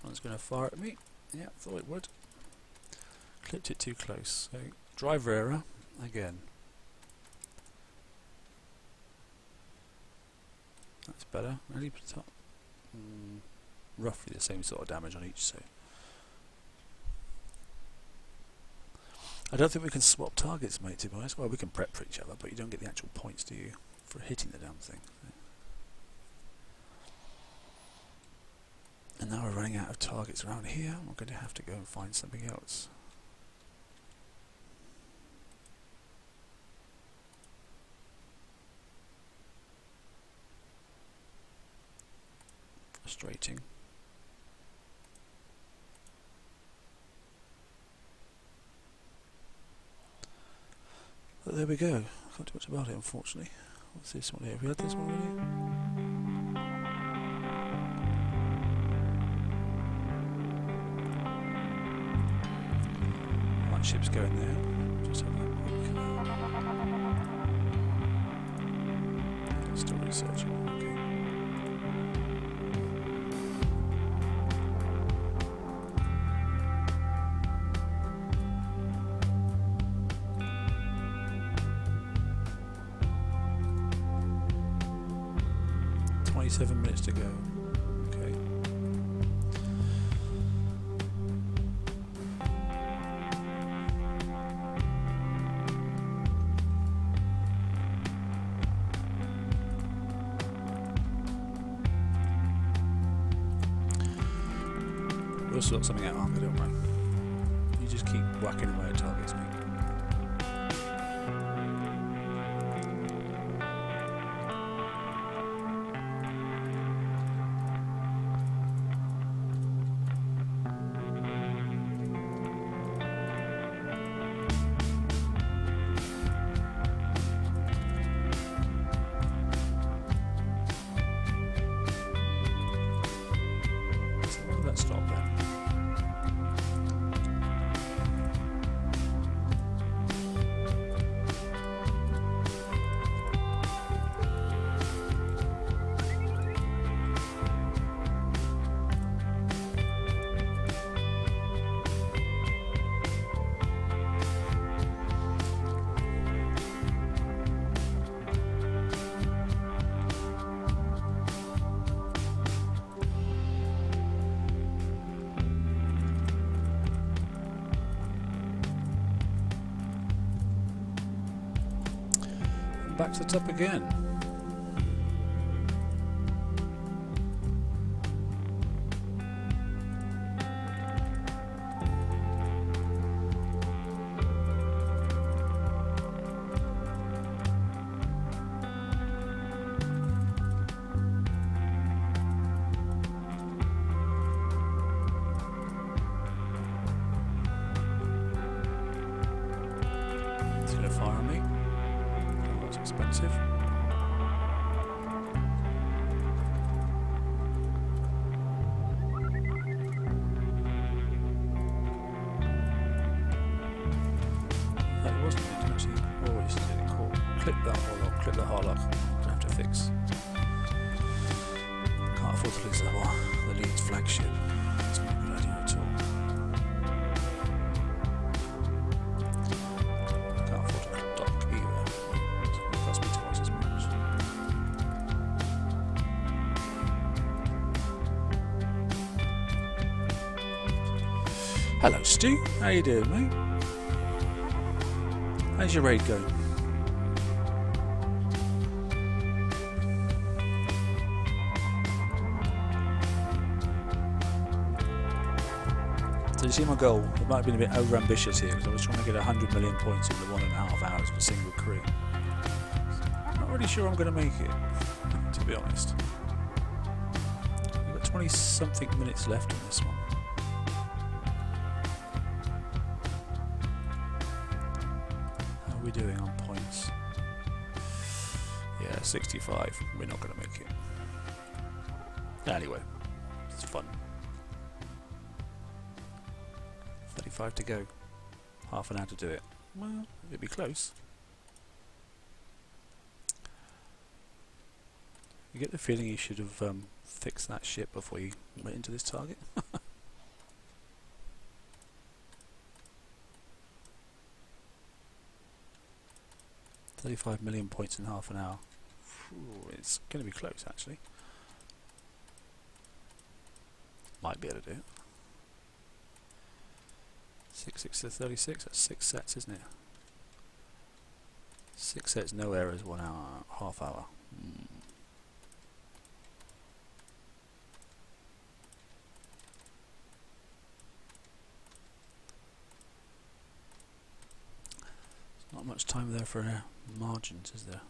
One's going to fire at me. Yeah, thought it would. Clipped it too close. So, driver error again. That's better. Really put it up. Roughly the same sort of damage on each. So, I don't think we can swap targets, mate. To be honest, well, we can prep for each other, but you don't get the actual points, do you, for hitting the damn thing? And now we're running out of targets around here. We're going to have to go and find something else. Frustrating. But there we go. I can't do much about it, unfortunately. What's this one here? Have we had this one already? Ships going there. Just have a quick still researching. Okay. 27 minutes to go. Okay. We'll sort something out, aren't we, don't we? You just keep whacking away at targets, mate. Let's stop then. Back to the top again. It's gonna fire on me. That's expensive. That wasn't it, actually. Oh, it's didn't call. Clip that hole off, clip the hole off. Gonna have to fix. Can't afford to lose the Leeds flagship. It's not a good idea at all. Can't afford to dock either. It's going to cost me twice as much. Hello, Stu. How you doing, mate? How's your raid going? So you see my goal? It might have been a bit over ambitious here because I was trying to get 100 million points in the 1.5 hours of a single crew. I'm not really sure I'm going to make it, to be honest. We've got 20 something minutes left on this one. How are we doing on points? Yeah, 65. We're not going to make it. Anyway, it's fun. 35 to go. Half an hour to do it. Well, it'd be close. You get the feeling you should have fixed that ship before you went into this target. 35 million points in half an hour. Ooh, it's going to be close, actually. Might be able to do it. 6 to 36, that's 6 sets, isn't it? 6 sets, no errors, 1 hour, half hour. There's not much time there for margins, is there?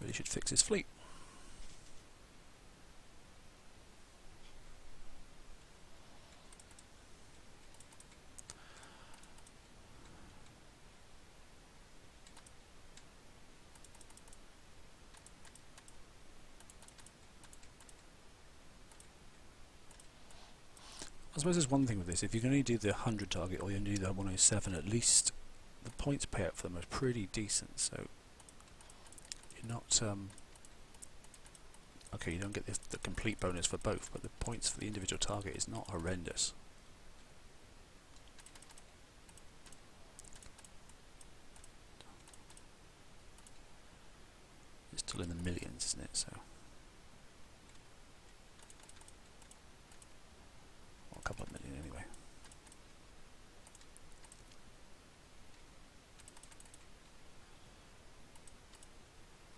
Really should fix his fleet. I suppose there's one thing with this, if you're going to do the 100 target or you're going to do the 107, at least the points payout for them are pretty decent, so you're not, okay, you don't get the complete bonus for both, but the points for the individual target is not horrendous. Still in the millions, isn't it? So, well, a couple of million anyway.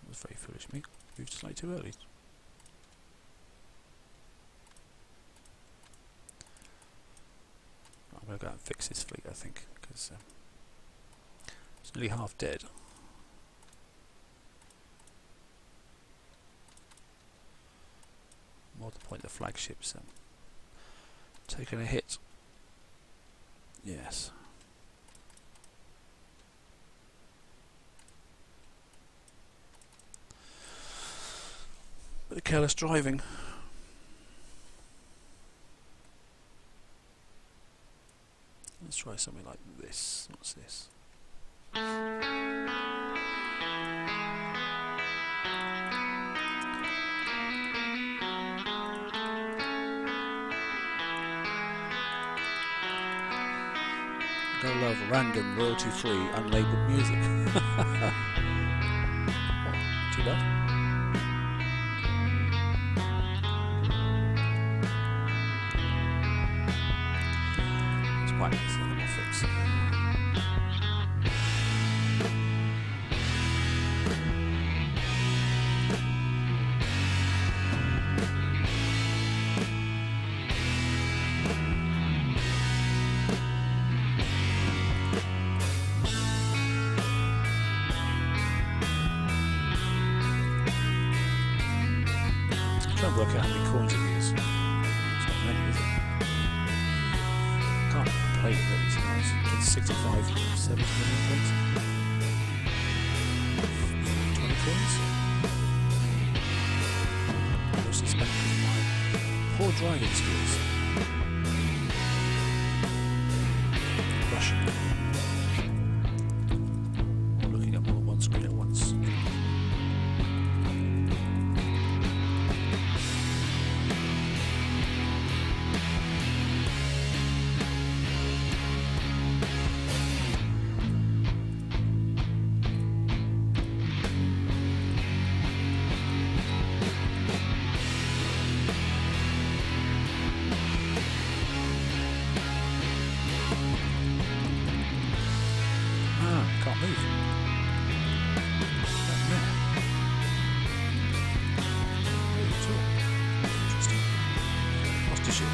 That was very foolish of me. Moved slightly too early. I'm going to go out and fix this fleet, I think, because it's nearly half dead. More to the point, the flagship's taking a hit. Yes. Bit of careless driving. Let's try something like this. What's this? Gotta love random, royalty-free, unlabeled music. Oh, too bad. It's quite nice, a little fix. Trying to work out how many coins it is. It's not many, is it? Can't complain of it, it's nice. It's 65, 70 million points. 20 coins? Mostly spent on my poor driving skills. Rushing. Or looking at more than one screen at once. Can't move. Interesting. Lost a ship.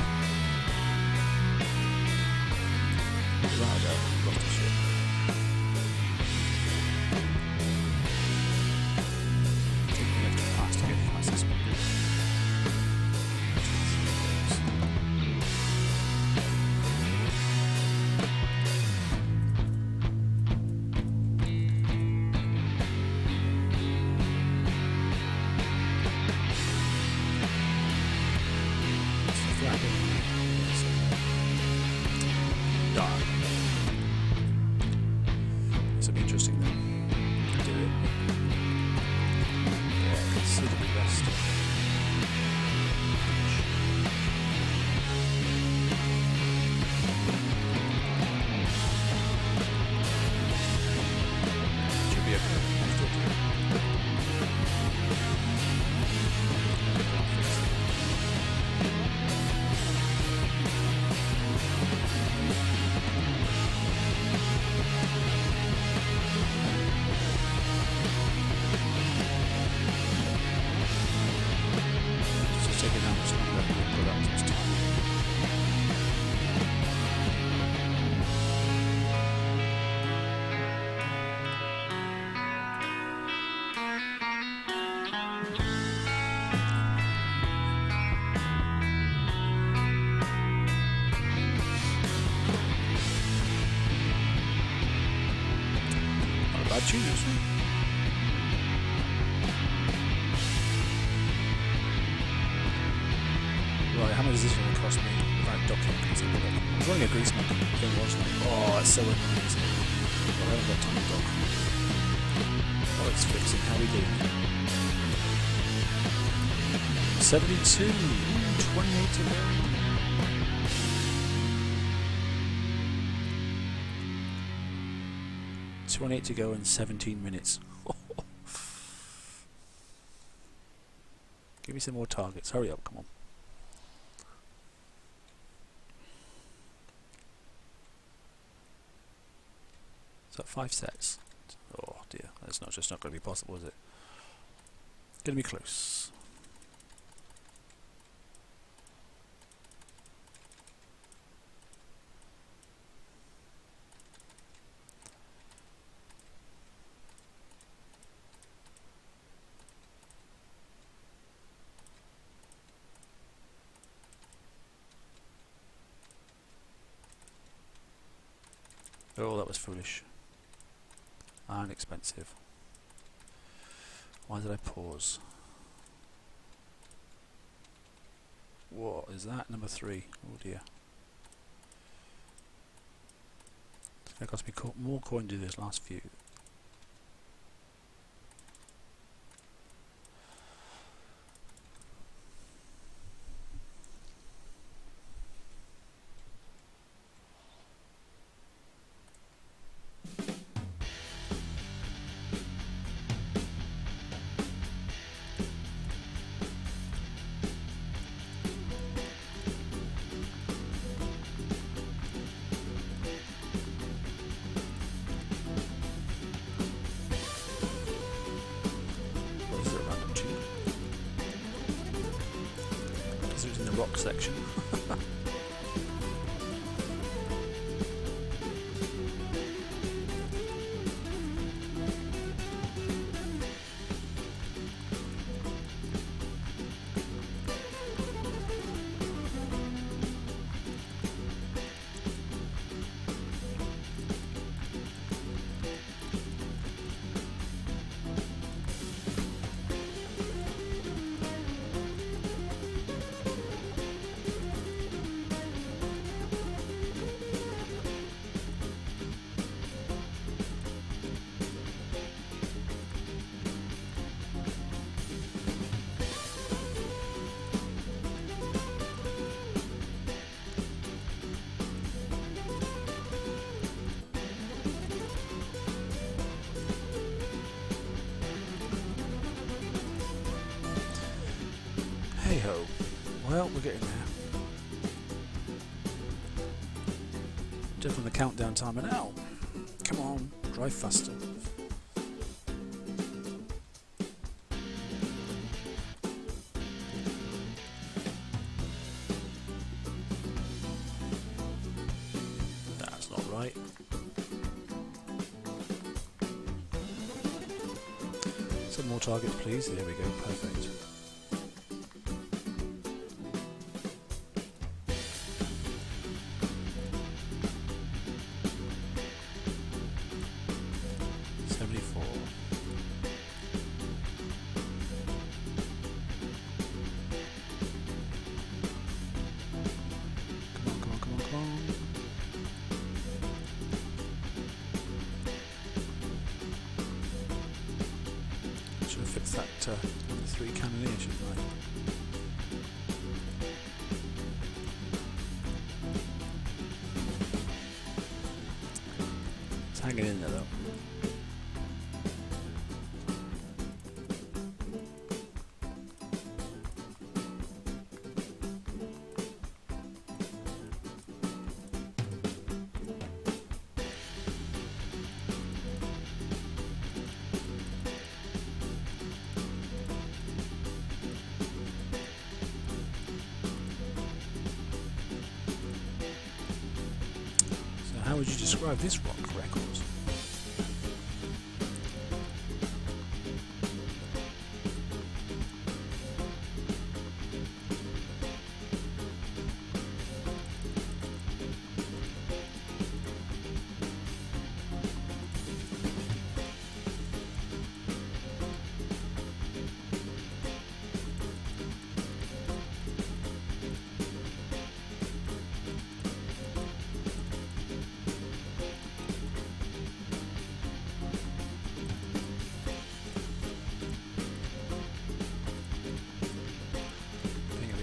Right, lost a ship. Taking a little past to get past this one. This will be interesting then. Do it. Yeah, considerably less. Should be okay. Taking how much longer to put up this time. Not a bad tune, actually. Right, how much is this going to cost me without docking? I was running a grease monkey thing, wasn't I? Oh, that's so annoying, isn't it? Well, I haven't got time to dock. Oh, it's fixing. How we doing? 72. Ooh, 28 to go. $28 to go in 17 minutes. Give me some more targets. Hurry up, come on. Is that 5 sets? Oh dear, that's just not going to be possible, is it? Going to be close. Oh, that was foolish and expensive. Why did I pause? What is that? Number 3. Oh dear. It's going to cost me more coin to do this last few. Rock section. Hey ho. Well, we're getting there. Just from the countdown timer now. Come on, drive faster. That's not right. Some more targets, please. There we go. Perfect. Should have fixed that number 3 cannoneer, shouldn't I? It's hanging in there though. How would you describe this rock record?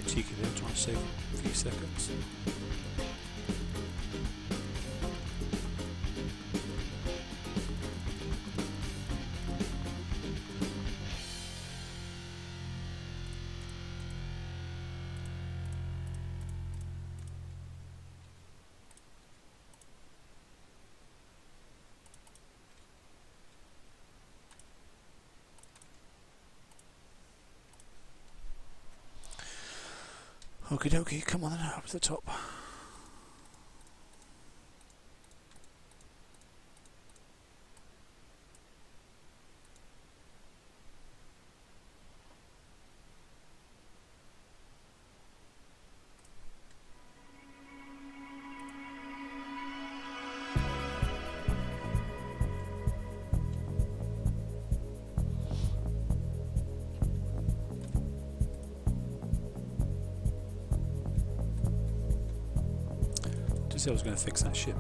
Cheeky there, trying to save a few seconds. Okie dokie, come on then, up to the top. I was going to fix that ship.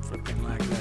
Flipping lag there.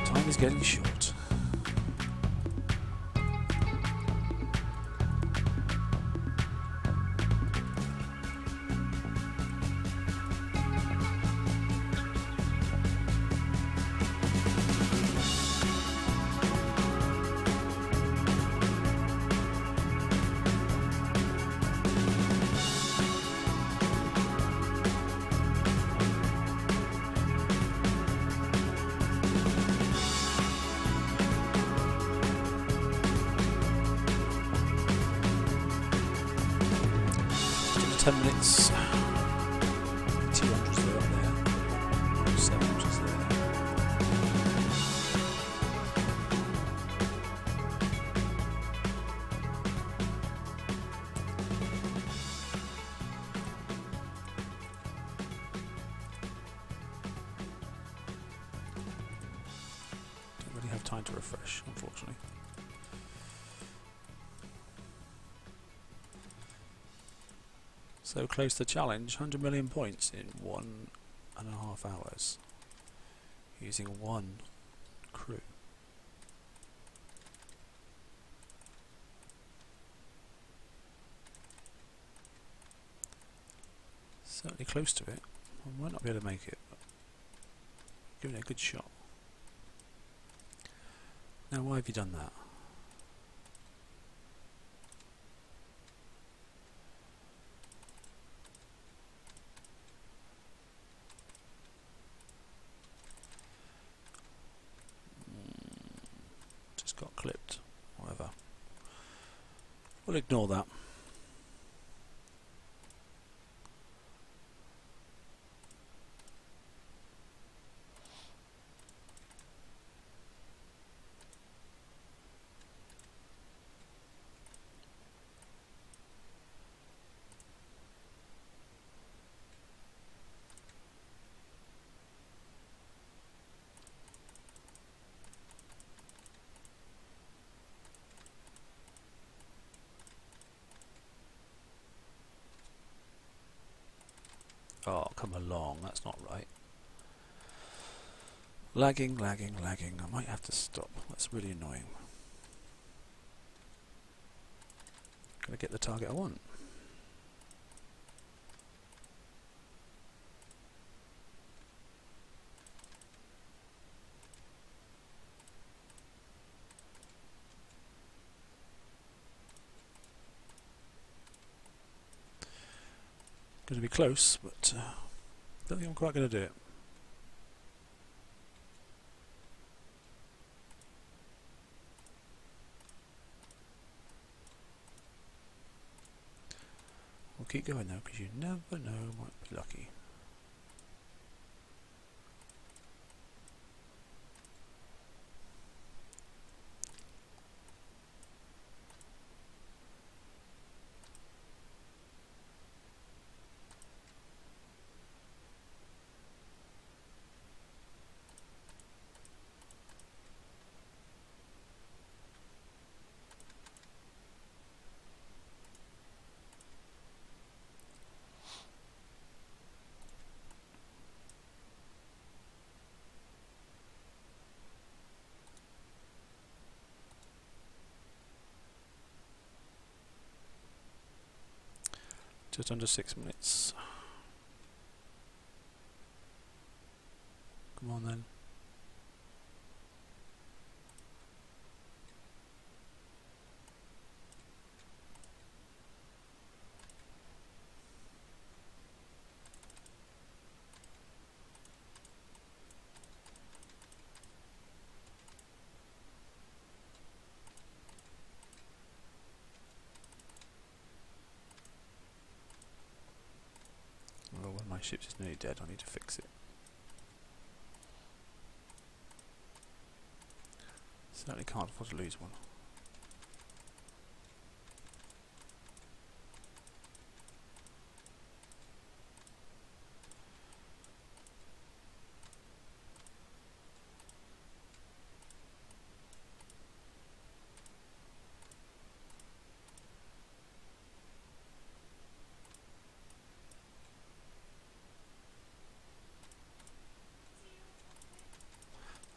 Time is getting short. Just 10 minutes. 200's there, up there. 700's there. Don't really have time to refresh, unfortunately. So close to challenge, 100 million points in 1.5 hours using one crew. Certainly close to it. I might not be able to make it, but giving it a good shot. Now, why have you done that? Just got clipped. Whatever. We'll ignore that. car come along. That's not right. Lagging, lagging, lagging. I might have to stop. That's really annoying. Gotta get the target I want. Going to be close, but don't think I'm quite going to do it. We'll keep going though, because you never know, might be lucky. Just under 6 minutes. Come on then. Oh, one of my ships is nearly dead. I need to fix it. Certainly can't afford to lose one.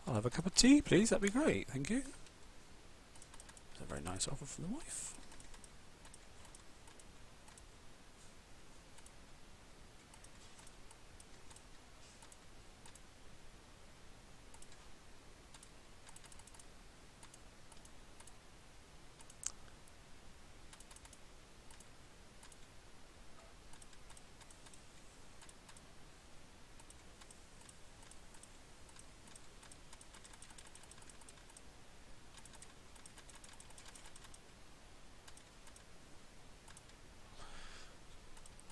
I'll have a cup of tea, please. That'd be great. Thank you. It's a very nice offer from the wife.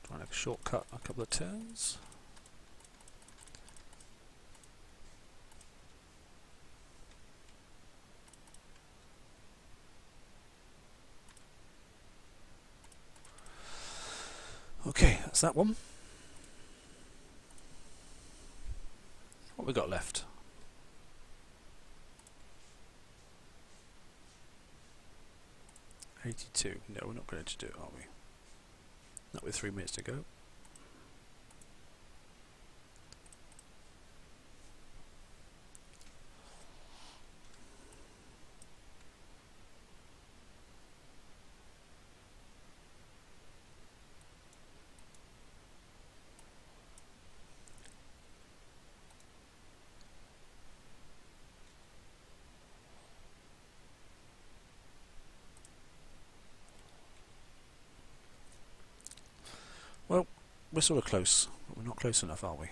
Trying to shortcut a couple of turns. Okay, that's that one. What we got left? $82. No, we're not going to do it, are we? Not with 3 minutes to go. Well, we're sort of close, but we're not close enough, are we?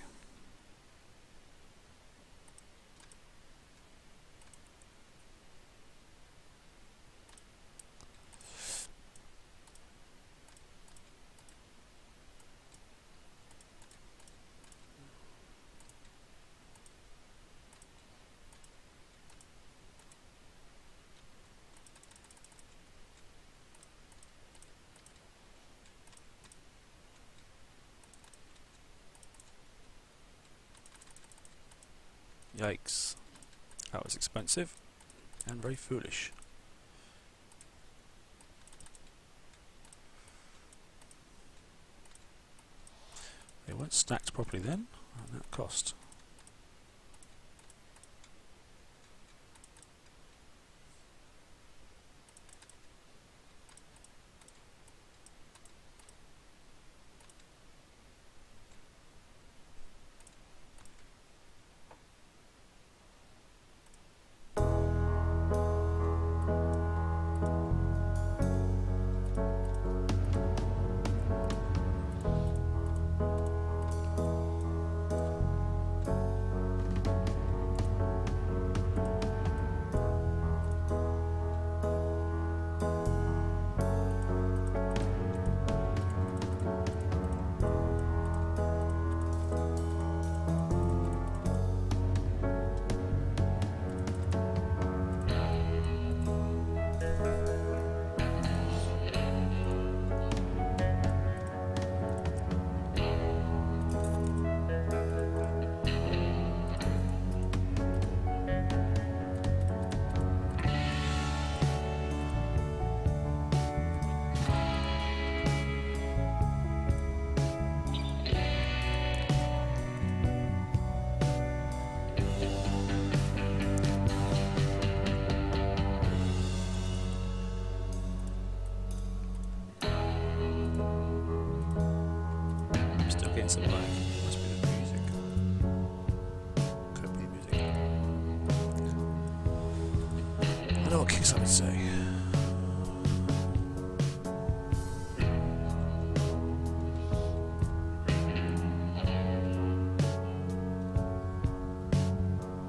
Yikes. That was expensive and very foolish. They weren't stacked properly then, and that cost. Still getting some lag. Must be the music. Could be music. I know what Kicks would say.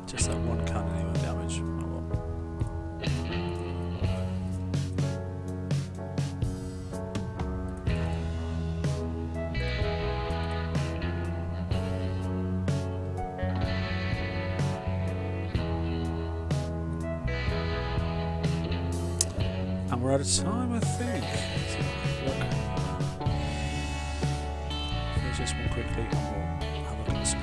Just that one cannon anyway damage. Oh well. And we're out of time, I think. Let's have a look. Finish this one quickly and we'll have a look at the score.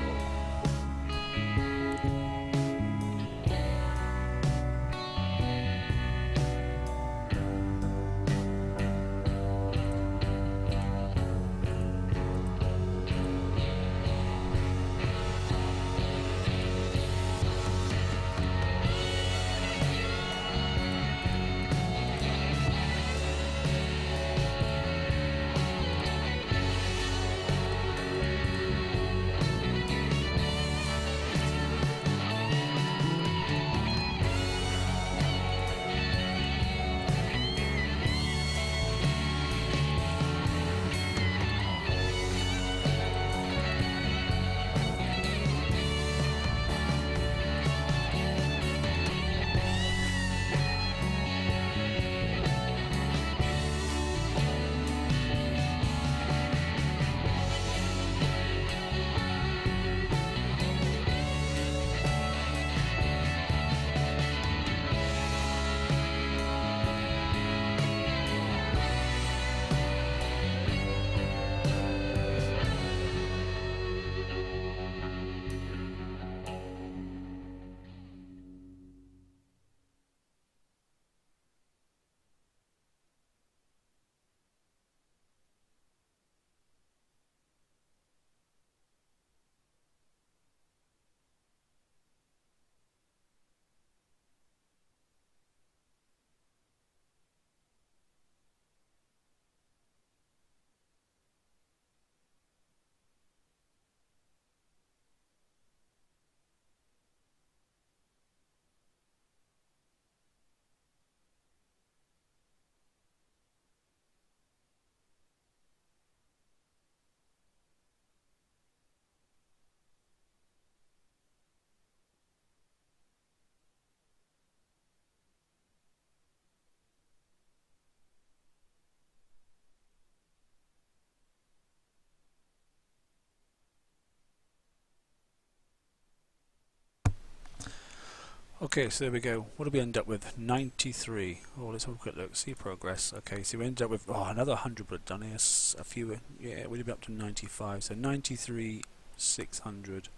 Okay, so there we go. What did we end up with? 93. Oh, let's have a quick look. See progress. Okay, so we ended up with another 100 bullet done here. A few. Yeah, we'd be up to 95. So 93, 600,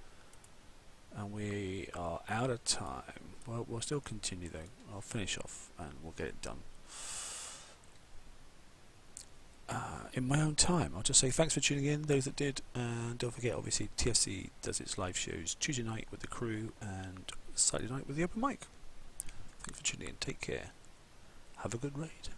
and we are out of time. Well, we'll still continue though. I'll finish off and we'll get it done. in my own time. I'll just say thanks for tuning in, those that did, and don't forget, obviously, TFC does its live shows Tuesday night with the crew and Saturday night with the open mic. Thanks for tuning in. Take care. Have a good raid.